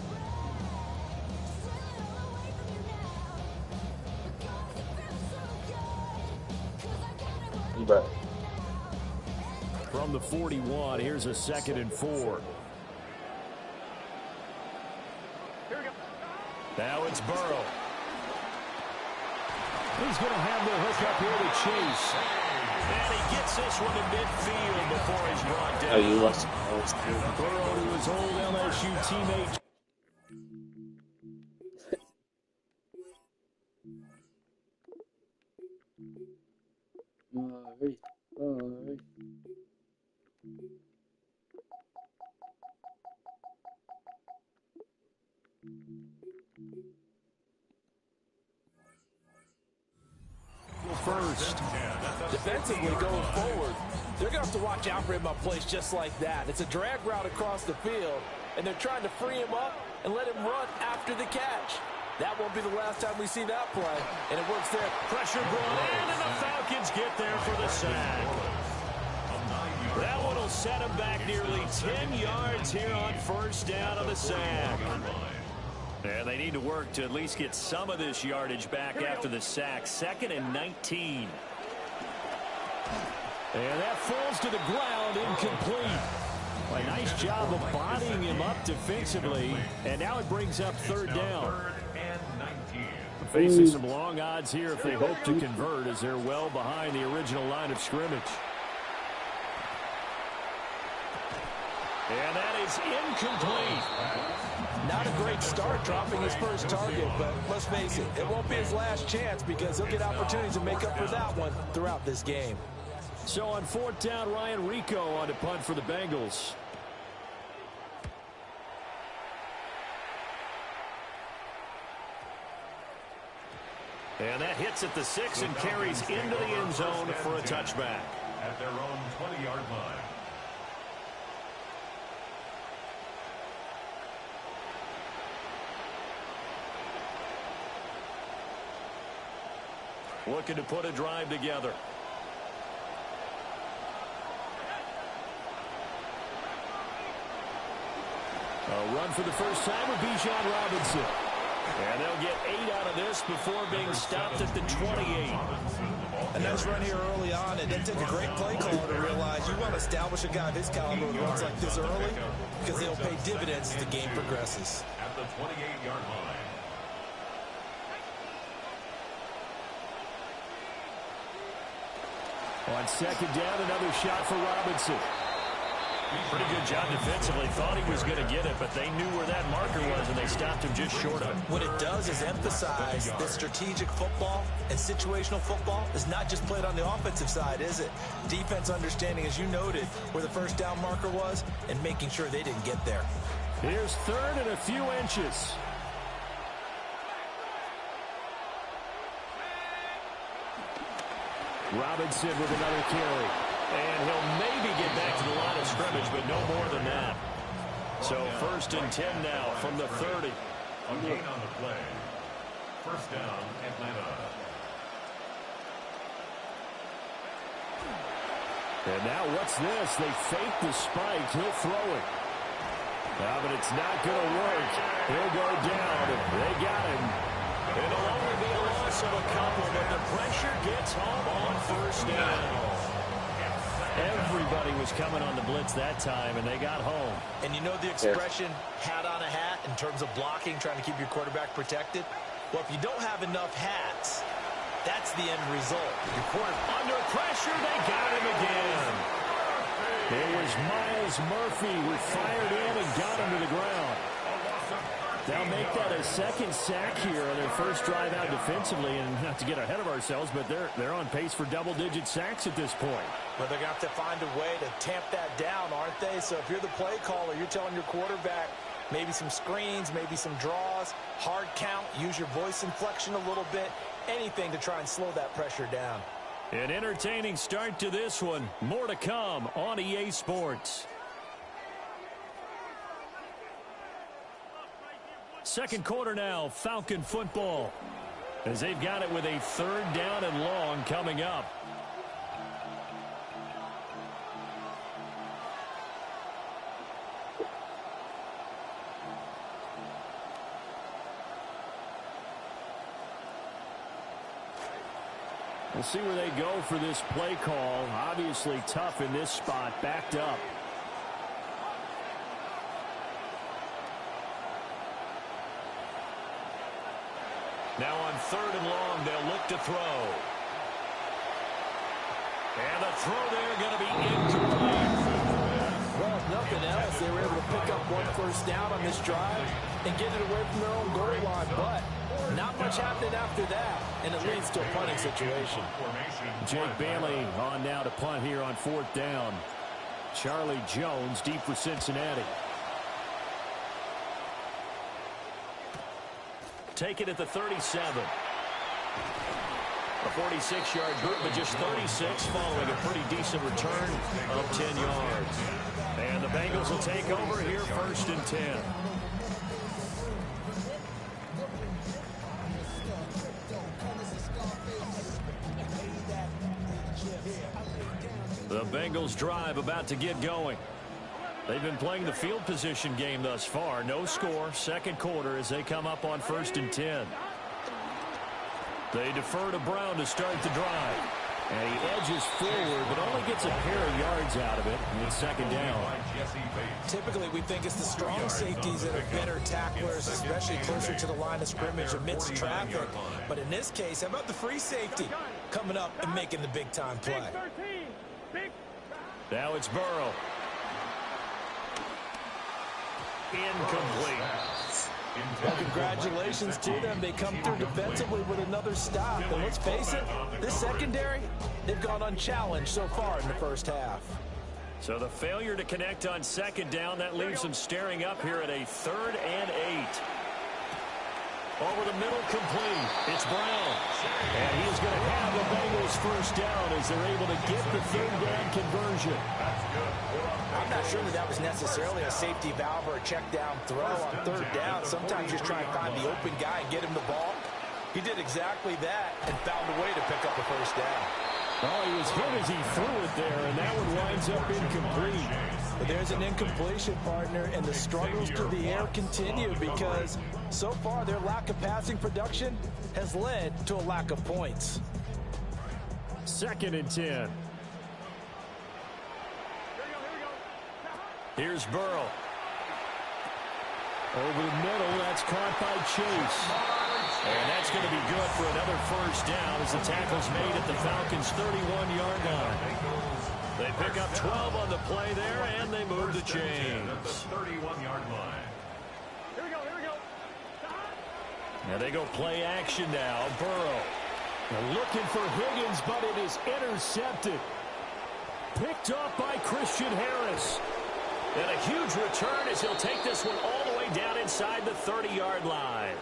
Right. From the 41, here's a 2nd and 4. Now it's Burrow. He's going to have the hook up here to Chase. And he gets this one to midfield before he's brought down. Oh, you lost. Burrow to his old LSU teammate. First. Defensively going forward, they're going to have to watch out for him on plays just like that. It's a drag route across the field, and they're trying to free him up and let him run after the catch. That won't be the last time we see that play, and it works there. Pressure brought in, and the Falcons get there for the sack. That one will set him back nearly 10 yards here on first down on the sack. Yeah, they need to work to at least get some of this yardage back after the sack. 2nd and 19. And that falls to the ground, incomplete. A nice job of bodying him up defensively. And now it brings up 3rd down. Facing some long odds here if they hope to convert, as they're well behind the original line of scrimmage. And that is incomplete. Not a great start dropping his first target, but let's face it, it won't be his last chance because he'll get opportunities to make up for that one throughout this game. So on 4th down, Ryan Rico on to punt for the Bengals. And that hits at the 6 and carries into the end zone for a touchback. At their own 20-yard line. Looking to put a drive together. A run for the first time with Bijan Robinson. And they'll get 8 out of this before being stopped at the 28. A nice run here early on. It didn't take a great play caller to realize you want to establish a guy of his caliber who runs like this early because they'll pay dividends as the game progresses. At the 28-yard line. On 2nd down, another shot for Robinson. Pretty good job defensively. Thought he was going to get it, but they knew where that marker was, and they stopped him just short of it. What it does is emphasize that strategic football and situational football is not just played on the offensive side, is it? Defense understanding, as you noted, where the first down marker was and making sure they didn't get there. Here's 3rd and a few inches. Robinson with another carry. And he'll maybe get back to the line of scrimmage, but no more than that. So 1st and 10 now from the 30. A gain on the play. First down, Atlanta. And now what's this? They fake the spike. He'll throw it. But it's not going to work. He'll go down. They got him. It'll only be a loss of a couple, but the pressure gets home on first down. Everybody was coming on the blitz that time, and they got home. And you know the expression, hat on a hat, in terms of blocking, trying to keep your quarterback protected? Well, if you don't have enough hats, that's the end result. Your quarterback under pressure, they got him again. It was Myles Murphy who fired in and got him to the ground. They'll make that a 2nd sack here on their first drive out defensively, and not to get ahead of ourselves, but they're on pace for double-digit sacks at this point. Well, they're going to have to find a way to tamp that down, aren't they? So if you're the play caller, you're telling your quarterback maybe some screens, maybe some draws, hard count, use your voice inflection a little bit, anything to try and slow that pressure down. An entertaining start to this one. More to come on EA Sports. 2nd quarter now, Falcon football, as they've got it with a 3rd down and long coming up. We'll see where they go for this play call. Obviously tough in this spot, backed up. Now on 3rd and long, they'll look to throw. And the throw there going to be incomplete. Well, if nothing else, they were able to pick up 1 first down on this drive and get it away from their own goal line. But not much happened after that, and it leads to a punting situation. Jake Bailey on now to punt here on 4th down. Charlie Jones deep for Cincinnati. Take it at the 37. A 46-yard group, but just 36 following a pretty decent return of 10 yards. And the Bengals will take over here 1st and 10. The Bengals drive about to get going. They've been playing the field position game thus far. No score, 2nd quarter as they come up on 1st and 10. They defer to Brown to start the drive. And he edges forward, but only gets a pair of yards out of it. And it's 2nd down. Typically, we think it's the strong safeties that are better tacklers, especially closer to the line of scrimmage amidst traffic. But in this case, how about the free safety coming up and making the big-time play? Now it's Burrow. Incomplete. Well, congratulations to them. They come through defensively with another stop. And let's face it, this secondary, they've gone unchallenged so far in the first half. So the failure to connect on 2nd down, that leaves them staring up here at a 3rd and 8. Over the middle, complete. It's Brown. And he's going to have the Bengals 1st down as they're able to get the 3rd down conversion. I'm not sure that was necessarily a safety valve or a check down throw on 3rd down. Sometimes you just try and find the open guy and get him the ball. He did exactly that and found a way to pick up a 1st down. Oh, he was hit as he threw it there, and that one winds up incomplete. But there's an incompletion, partner, and the struggles through the air continue because so far their lack of passing production has led to a lack of points. 2nd and 10. Here's Burrow. Over the middle, that's caught by Chase. And that's going to be good for another 1st down as the tackle's made at the Falcons' 31-yard line. They pick up 12 on the play there, and they move the chains. 31-yard line. Here we go. Now they go play action now. Burrow. They're looking for Higgins, but it is intercepted. Picked up by Christian Harris. And a huge return as he'll take this one all the way down inside the 30-yard line.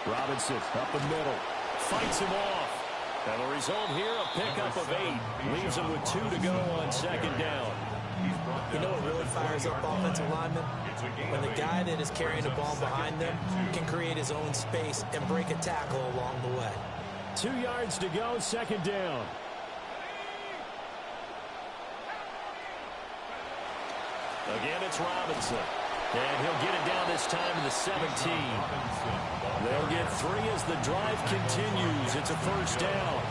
Robinson up the middle. Fights him off. And the result here, a pickup of 8. Leaves him with 2 to go on 2nd down. You know what really fires up offensive linemen? When the guy that is carrying the ball behind them can create his own space and break a tackle along the way. 2 yards to go, 2nd down. Again, it's Robinson. And he'll get it down this time in the 17. They'll get 3 as the drive continues. It's a 1st down.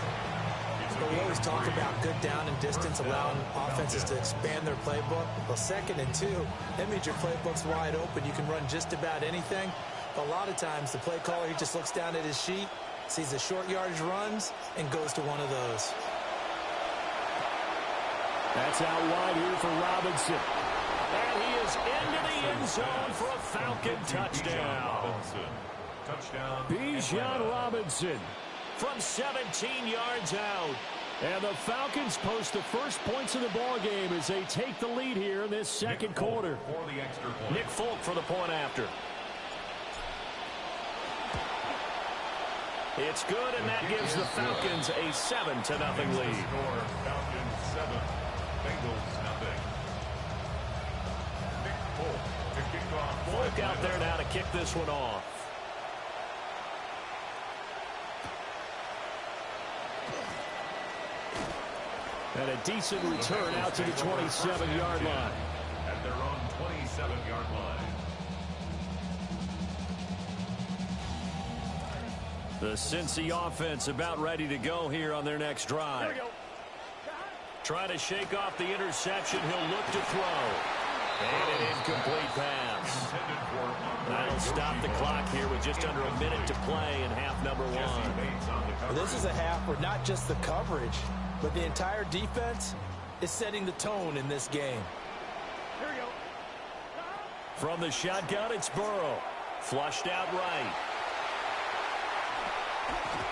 But we always talk about good down and distance, allowing offenses to expand their playbook. Well, 2nd and 2, that means your playbook's wide open. You can run just about anything. But a lot of times, the play caller, he just looks down at his sheet, sees the short yardage runs, and goes to one of those. That's out wide here for Robinson. And he is into the end zone for a Falcon touchdown. Bijan Robinson from 17 yards out. And the Falcons post the first points of the ball game as they take the lead here in this 2nd quarter. Nick Folk for the point after. It's good, and that gives the Falcons a 7-0 lead. Falcons 7, Bengals nothing. Folk out there now to kick this one off. And a decent return out to the 27-yard line. At their own 27-yard line. The Cincy offense about ready to go here on their next drive. Trying to shake off the interception. He'll look to throw. And an incomplete pass. That'll stop the clock here with just under a minute to play in half number one. This is a half where not just the coverage, but the entire defense is setting the tone in this game. From the shotgun, it's Burrow. Flushed out right.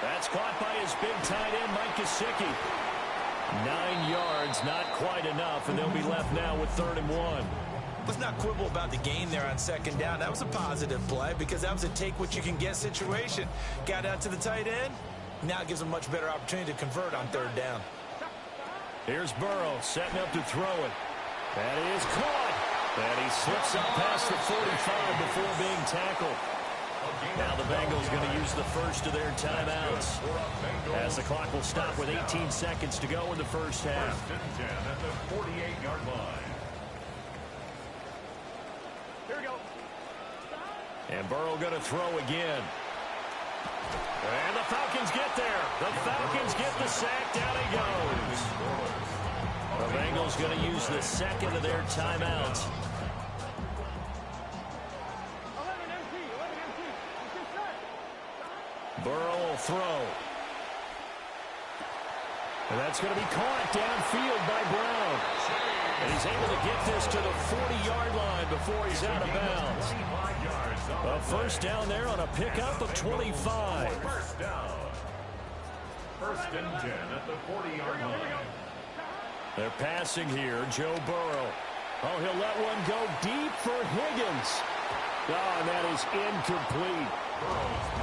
That's caught by his big tight end, Mike Gesicki. 9 yards, not quite enough, and they'll be left now with 3rd and 1. Let's not quibble about the gain there on 2nd down. That was a positive play because that was a take-what-you-can-get situation. Got out to the tight end. Now it gives them a much better opportunity to convert on 3rd down. Here's Burrow setting up to throw it. That is caught. And he slips up past the 45 before being tackled. Now the Bengals going to use the first of their timeouts as the clock will stop with 18 seconds to go in the first half. 1st and 10 at the 48-yard line. And Burrow going to throw again. And the Falcons get there. The Falcons get the sack. Down he goes. The Bengals going to use the second of their timeouts. Burrow will throw. And that's going to be caught downfield by Brown. And he's able to get this to the 40-yard line before he's out of bounds. A first down there on a pickup of 25. First down. 1st and 10 at the 40-yard line. They're passing here. Joe Burrow. Oh, he'll let one go deep for Higgins. Oh, and that is incomplete.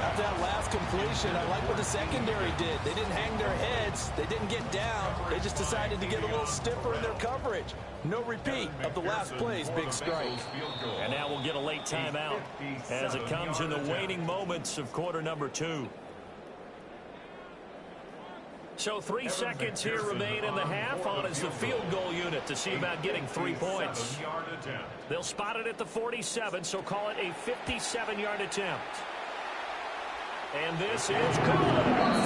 After that last completion, I like what the secondary did. They didn't hang their heads. They didn't get down. They just decided to get a little stiffer in their coverage. No repeat of the last play's big strike. And now we'll get a late timeout as it comes in the waning moments of quarter number 2. So 3 seconds here remain in the half. On is the field goal unit to see about getting 3 points. They'll spot it at the 47, so call it a 57-yard attempt. And this is good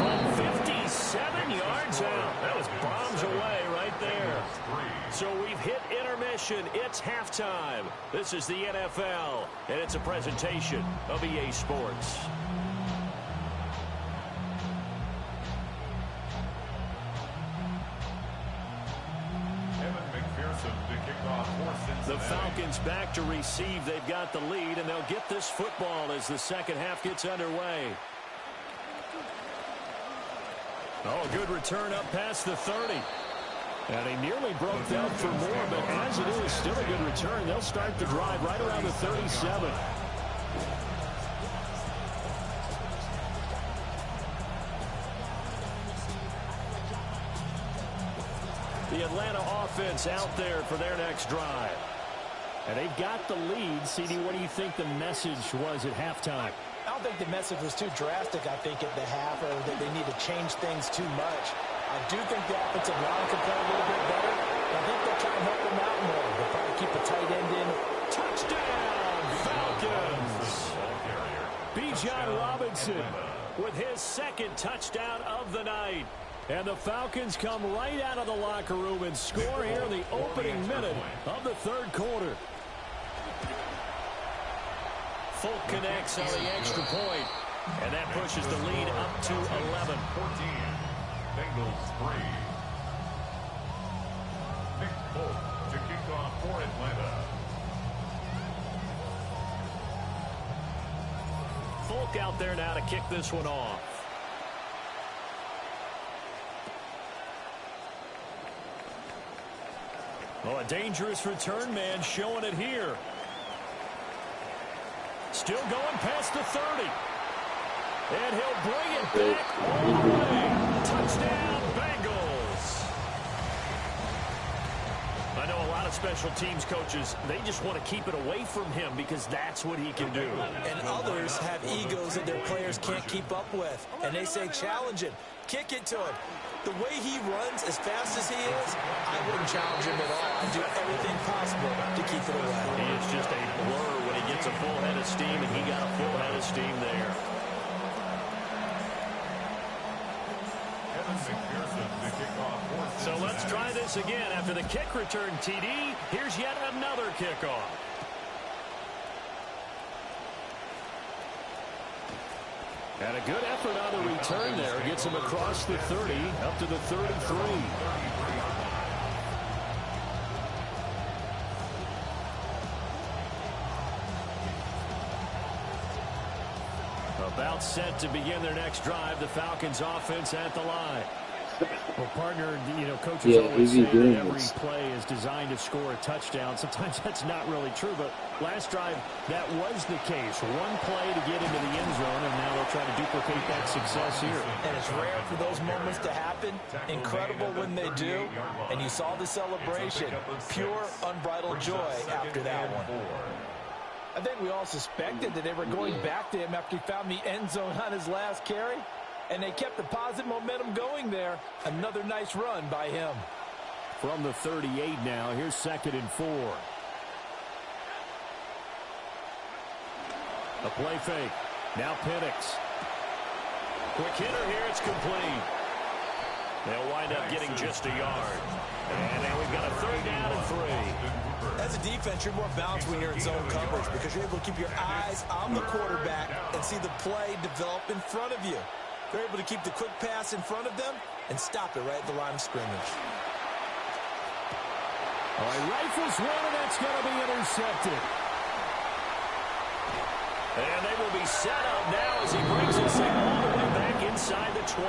from 57 yards out. That was bombs away right there. So we've hit intermission. It's halftime. This is the NFL, and it's a presentation of EA Sports. The Falcons back to receive. They've got the lead, and they'll get this football as the second half gets underway. Oh, a good return up past the 30. And he nearly broke that for more, but as it is, still a good return. They'll start the drive right around the 37. The Atlanta offense out there for their next drive. And they've got the lead. CD, what do you think the message was at halftime? I don't think the message was too drastic, I think, at the half, or that they need to change things too much. I do think the offensive line can play a little bit better. I think they'll try and help them out more. They'll probably keep a tight end in. Touchdown, Falcons! Bijan Robinson with his second touchdown of the night. And the Falcons come right out of the locker room and score here in the opening minute of the third quarter. Folk connects on the extra point, and that pushes the lead up to 11. 14. Bengals 3. Nick Folk to kick off for Atlanta. Folk out there now to kick this one off. Oh, a dangerous return man showing it here. Still going past the 30. And he'll bring it back all the way. Touchdown, Bengals. I know a lot of special teams coaches, they just want to keep it away from him because that's what he can do. And others have egos that their players can't keep up with. And they say, challenge him. Kick it to him. The way he runs as fast as he is, I wouldn't challenge him at all. I'd do everything possible to keep it away. He is just a blur when he gets a full head of steam, and he got a full head of steam there. So let's try this again. After the kick return TD, here's yet another kickoff. And a good effort on the return there. Gets him across the 30, up to the 33. About set to begin their next drive. The Falcons offense at the line. Well, partner, you know, coaches always say that every play is designed to score a touchdown. Sometimes that's not really true, but last drive, that was the case. One play to get into the end zone, and now they'll try to duplicate that success here. And it's rare for those moments to happen. Incredible when they do. And you saw the celebration. Pure, unbridled joy after that one. I think we all suspected that they were going back to him after he found the end zone on his last carry. And they kept the positive momentum going there. Another nice run by him. From the 38 now, here's 2nd and 4. A play fake. Now Penix. Quick hitter here, it's complete. They'll wind up getting just a yard. And now we've got a 3rd down and 3. As a defense, you're more balanced when you're in zone coverage because you're able to keep your eyes on the quarterback and see the play develop in front of you. They're able to keep the quick pass in front of them and stop it right at the line of scrimmage. All right, rifles one, and that's going to be intercepted. And they will be set up now as he brings it all the way back inside the 20.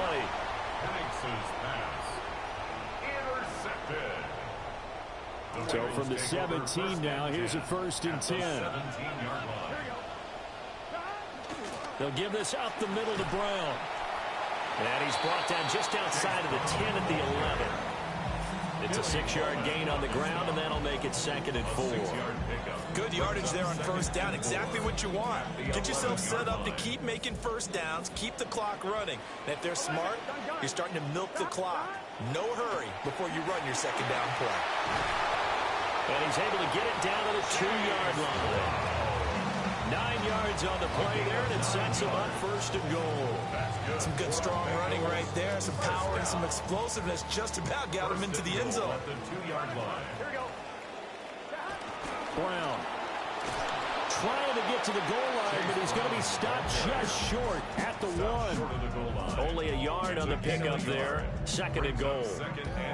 Penix's pass intercepted. So from the 17 now, here's a 1st and 10. 17-yard line. They'll give this up the middle to Brown. And he's brought down just outside of the 10 at the 11. It's a 6-yard gain on the ground, and that'll make it 2nd and 4. Good yardage there on 1st down. Exactly what you want. Get yourself set up to keep making 1st downs, keep the clock running. And if they're smart, you're starting to milk the clock. No hurry before you run your 2nd down play. And he's able to get it down to the 2-yard line. 9 yards on the play there, and it sets him up 1st and goal. Some good strong running right there. Some power and some explosiveness just about got him into the end zone. The 2-yard line. Here we go. Brown trying to get to the goal line, but he's going to be stopped just short at the 1. Only a yard on the pickup there. 2nd and goal.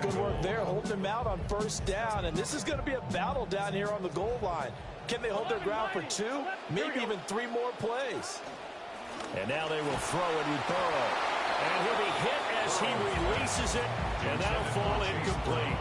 Good work there, holding him out on 1st down. And this is going to be a battle down here on the goal line. Can they hold their ground for 2, maybe even 3 more plays? And now they will throw it with Burrow. And he'll be hit as he releases it, and that'll fall incomplete.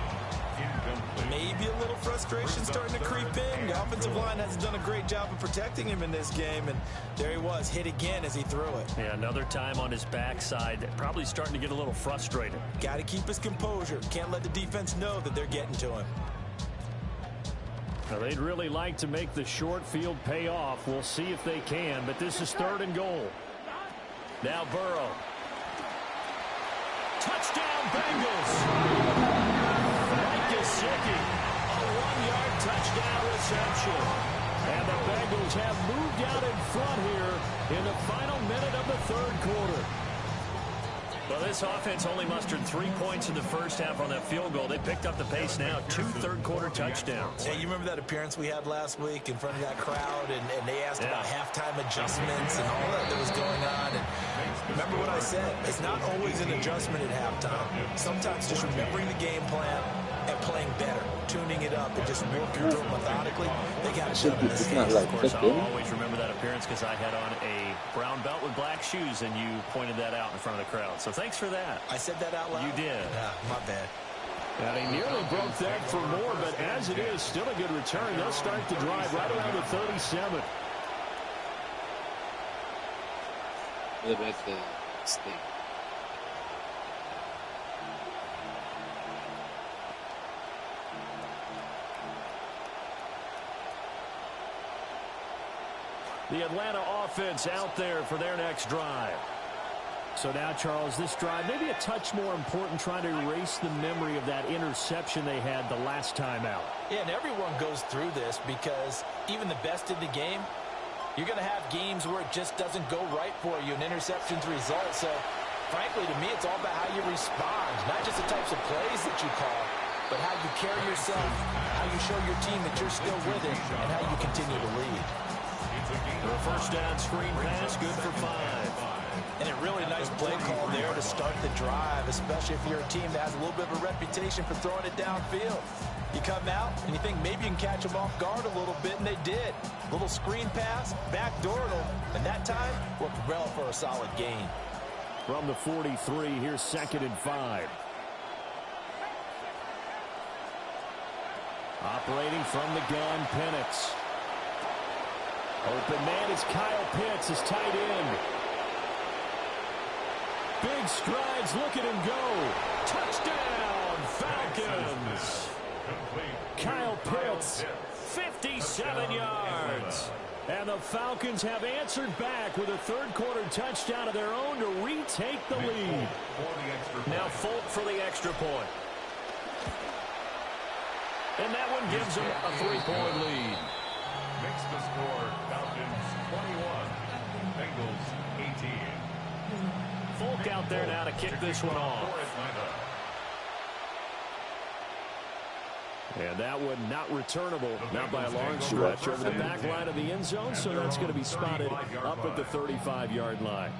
Maybe a little frustration starting to creep in. The offensive line hasn't done a great job of protecting him in this game, and there he was, hit again as he threw it. Yeah, another time on his backside, probably starting to get a little frustrated. Got to keep his composure. Can't let the defense know that they're getting to him. Now, they'd really like to make the short field pay off. We'll see if they can, but this is 3rd and goal. Now Burrow. Touchdown Bengals. Mike Gesicki, a 1-yard touchdown reception. And the Bengals have moved out in front here in the final minute of the 3rd quarter. Well, this offense only mustered 3 points in the 1st half on that field goal. They picked up the pace now. 2 third-quarter touchdowns. Yeah, you remember that appearance we had last week in front of that crowd, and they asked about halftime adjustments and all that was going on. And remember what I said. It's not always an adjustment at halftime. Sometimes just remembering the game plan and playing better, tuning it up, and just working through it methodically. They got it done in this game. Of course, I'll always remember that appearance because I had on a brown belt with black shoes, and you pointed that out in front of the crowd. So thanks for that. I said that out loud? You did. Yeah, my bad. And he nearly broke that for more, but as it is, still a good return. They'll start the drive right around the 37. What about the stick? The Atlanta offense out there for their next drive. So now, Charles, this drive maybe a touch more important, trying to erase the memory of that interception they had the last time out. Yeah, and everyone goes through this because even the best in the game, you're going to have games where it just doesn't go right for you, and interceptions result. So, frankly, to me, it's all about how you respond, not just the types of plays that you call, but how you carry yourself, how you show your team that you're still with it, and how you continue to lead. The first down screen pass, good for 5. And a really nice play call there to start the drive, especially if you're a team that has a little bit of a reputation for throwing it downfield. You come out and you think maybe you can catch them off guard a little bit, and they did. Little screen pass, backdoored them, and that time worked well for a solid gain. From the 43, here's 2nd and 5. Operating from the gun, Penix. Open man is Kyle Pitts, his tight end. Big strides, look at him go. Touchdown, Falcons. Kyle Pitts, 57 yards. And the Falcons have answered back with a third-quarter touchdown of their own to retake the lead. Now Folk for the extra point. And that one gives them a 3-point lead. Makes the score Falcons 21, Bengals 18. Folk out there now to kick this one off. And that one not returnable, not by a long stretch, over the back line of the end zone, so that's going to be spotted up at the 35-yard line.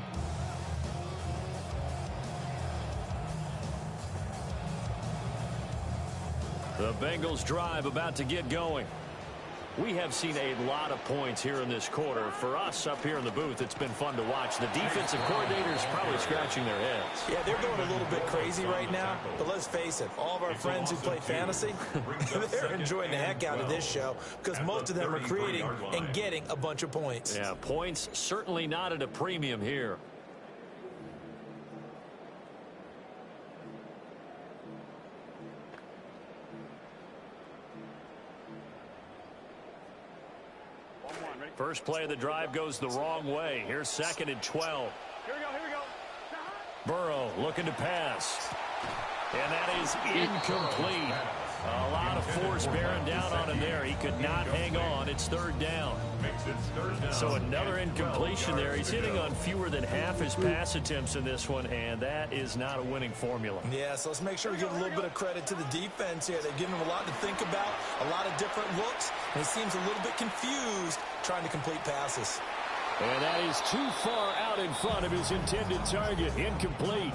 The Bengals drive about to get going. We have seen a lot of points here in this quarter. For us up here in the booth, it's been fun to watch. The defensive coordinators probably scratching their heads. Yeah, they're going a little bit crazy right now. But let's face it, all of our friends who play fantasy, they're enjoying the heck out of this show because most of them are creating and getting a bunch of points. Yeah, points certainly not at a premium here. First play of the drive goes the wrong way. Here's 2nd and 12. Here we go. Burrow looking to pass. And that is incomplete. A lot of force bearing down on him there. He could not hang on. It's 3rd down. So another incompletion there. He's hitting on fewer than half his pass attempts in this one, and that is not a winning formula. Yeah, so let's make sure we give a little bit of credit to the defense here. They've given him a lot to think about, a lot of different looks, and he seems a little bit confused trying to complete passes. And that is too far out in front of his intended target. Incomplete.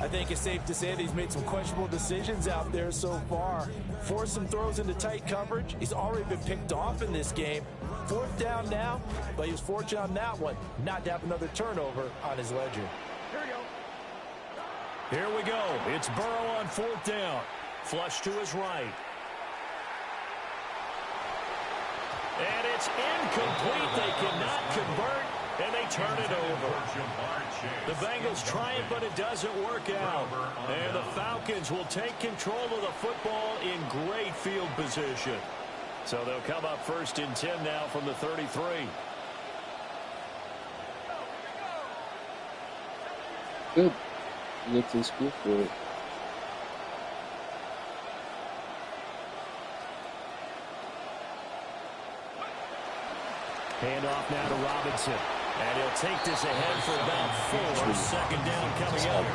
I think it's safe to say that he's made some questionable decisions out there so far. Forced some throws into tight coverage. He's already been picked off in this game. 4th down now, but he was fortunate on that one not to have another turnover on his ledger. Here we go. It's Burrow on 4th down. Flush to his right. And it's incomplete. They cannot convert, and they turn it over. The Bengals try it, but it doesn't work out. And the Falcons will take control of the football in great field position. So they'll come up 1st and 10 now from the 33. Good. Look to school for it. Handoff now to Robinson. And he'll take this ahead for about 4. 2nd down coming up.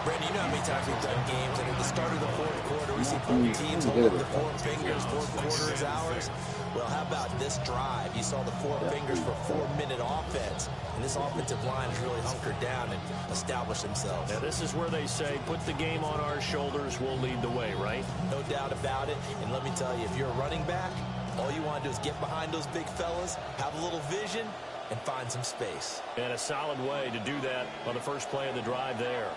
Brandon, you know how many times we've done games, and at the start of the 4th quarter, we see both teams hold up the 4 fingers, 4th quarter is ours. Well, how about this drive? You saw the 4 fingers for 4-minute offense, and this offensive line has really hunkered down and established themselves. Now, this is where they say, put the game on our shoulders, we'll lead the way, right? No doubt about it, and let me tell you, if you're a running back, all you want to do is get behind those big fellas, have a little vision, and find some space. And a solid way to do that on the first play of the drive there.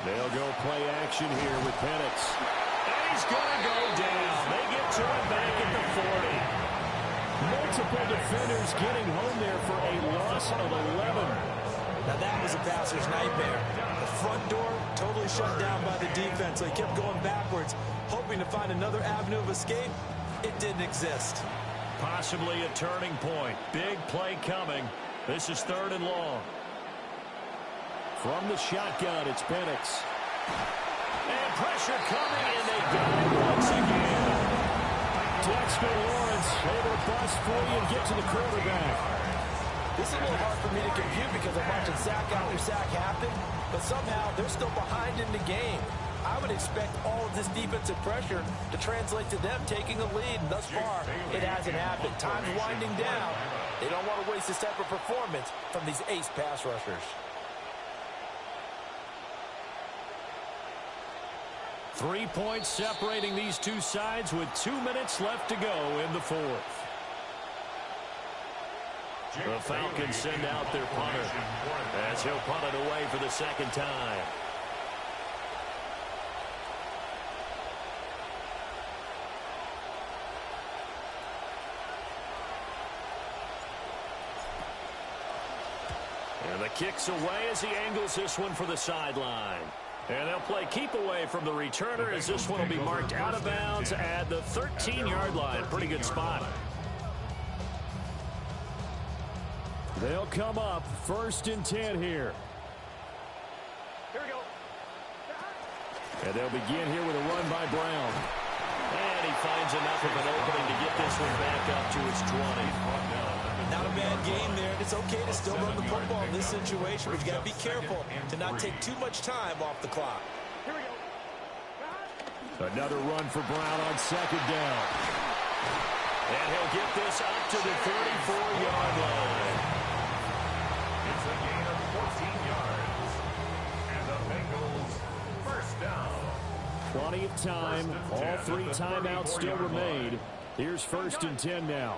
They'll go play action here with Penix. And he's going to go down. They get to him back at the 40. Multiple defenders getting home there for a loss of 11. Now that was a passer's nightmare. The front door totally shut down by the defense. So he kept going backwards, hoping hoping to find another avenue of escape. It didn't exist. Possibly a turning point. Big play coming. This is 3rd and long. From the shotgun, it's Penix. And pressure coming, and they got it once again. Dexter Lawrence able to bust free and get to the quarterback. This is a little hard for me to compute because I'm watching sack after sack happen, but somehow they're still behind in the game. I would expect all of this defensive pressure to translate to them taking a lead, and thus far, it hasn't happened. Time's winding down. They don't want to waste this type of performance from these ace pass rushers. 3 points separating these two sides with 2 minutes left to go in the 4th. The Falcons send out their punter as he'll punt it away for the 2nd time. And the kick's away as he angles this one for the sideline. And they'll play keep away from the returner as this one will be marked out of bounds at the 13-yard line. Pretty good spot. They'll come up 1st and 10 here. Here we go. And they'll begin here with a run by Brown. And he finds enough of an opening to get this one back up to his 20. Not a bad game there. It's okay to still run the football in this situation, but you got to be careful to not take too much time off the clock. Here we go. Another run for Brown on 2nd down. And he'll get this up to the 34-yard line. It's a gain of 14 yards. And the Bengals first down. Plenty of time. All 3 timeouts still remain. Here's 1st and 10 now.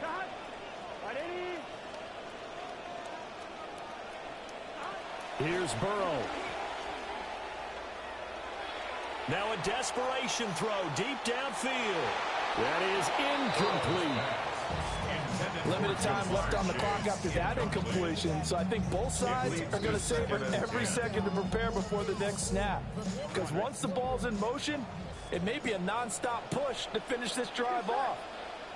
Here's Burrow. Now a desperation throw deep downfield. That is incomplete. Limited time left on the clock after that incompletion, so I think both sides are going to savor every second to prepare before the next snap. Because once the ball's in motion, it may be a non-stop push to finish this drive off.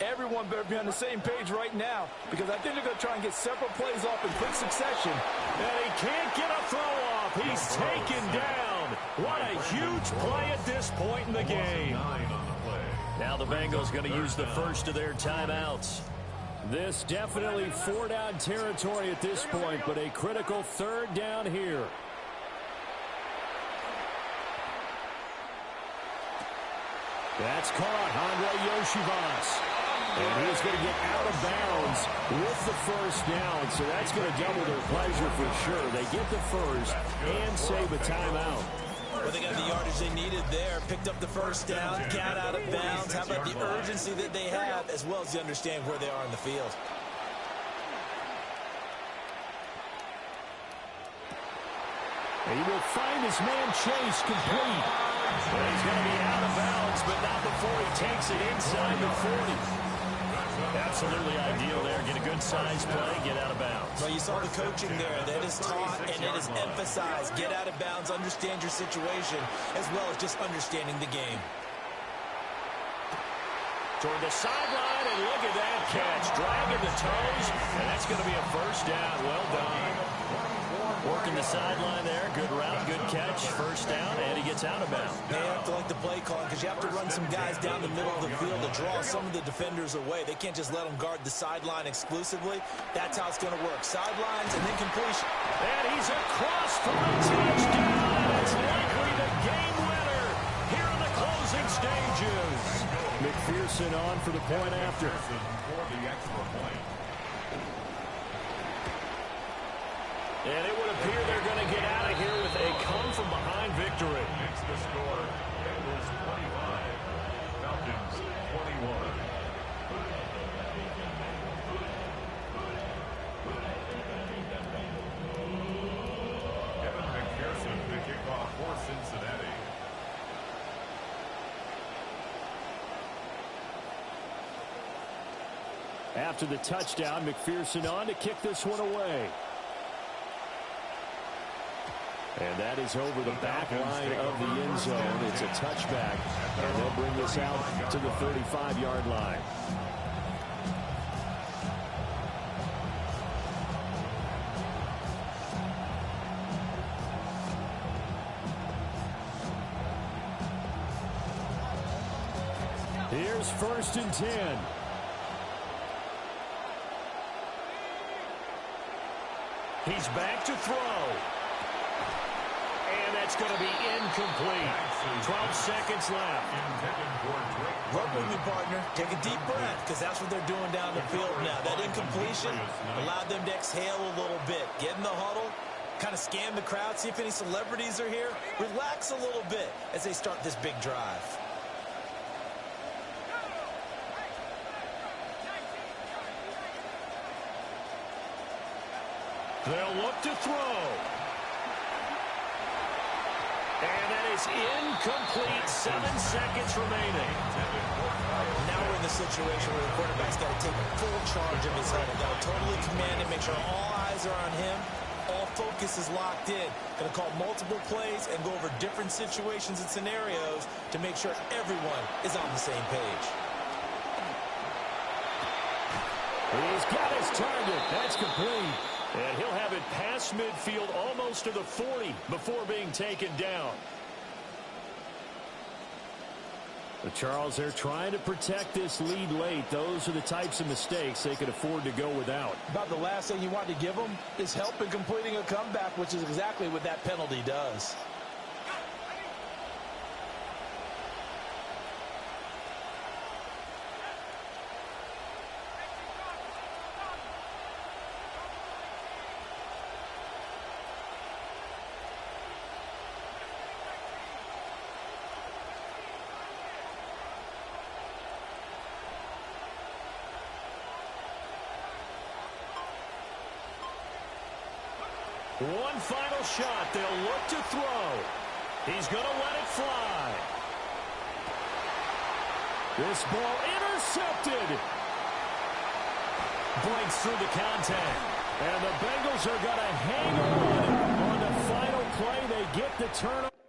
Everyone better be on the same page right now, because I think they're going to try and get several plays off in quick succession. And he can't get a throw off. He's taken down. What a huge play at this point in the game. Now the Bengals going to use the first of their timeouts. This definitely 4-down territory at this point, but a critical 3rd down here. That's caught. Andre Yoshivas. And he's going to get out of bounds with the 1st down, so that's going to double their pleasure for sure. They get the 1st and save a timeout. Well, they got the yardage they needed there, picked up the 1st down, got out of bounds. How about the urgency that they have, as well as they understand where they are in the field. And he will find his man Chase complete. Well, he's going to be out of bounds, but not before he takes it inside the 40. Absolutely ideal there. Get a good size play, get out of bounds. Well, you saw the coaching there. That is taught and it is emphasized. Get out of bounds, understand your situation, as well as just understanding the game. Toward the sideline, and look at that catch. Dragging the toes, and that's going to be a 1st down. Well done. Working the sideline there. Good route, good catch. 1st down, and he gets out of bounds. They have to like the play call because you have to run some guys down the middle of the field to draw some of the defenders away. They can't just let them guard the sideline exclusively. That's how it's going to work. Sidelines and then completion. And he's across for a touchdown. It's likely the game winner here in the closing stages. McPherson on for the point after. For the extra point. And it would appear they're going to get out of here with a come-from-behind victory. Makes the score. Bengals 25. Falcons 21. Kevin McPherson, the kickoff for Cincinnati. After the touchdown, McPherson on to kick this one away. And that is over the back line of the end zone. It's a touchback, and they'll bring this out to the 35-yard line. Here's 1st and 10. He's back to throw. And that's going to be incomplete. 12 seconds left. Work with me, partner. Take a deep breath, because that's what they're doing down the field now. That incompletion allowed them to exhale a little bit. Get in the huddle, kind of scan the crowd, see if any celebrities are here. Relax a little bit as they start this big drive. They'll look to throw. And that is incomplete. 7 seconds remaining. Now we're in the situation where the quarterback's got to take full charge of his huddle. Got to totally command it, make sure all eyes are on him. All focus is locked in. Going to call multiple plays and go over different situations and scenarios to make sure everyone is on the same page. He's got his target. That's complete. And he'll have it past midfield almost to the 40 before being taken down. But Charles, they're trying to protect this lead late. Those are the types of mistakes they could afford to go without. About the last thing you want to give them is help in completing a comeback, which is exactly what that penalty does. One final shot. They'll look to throw. He's going to let it fly. This ball intercepted. Breaks through the contact. And the Bengals are going to hang on the final play. They get the turnover.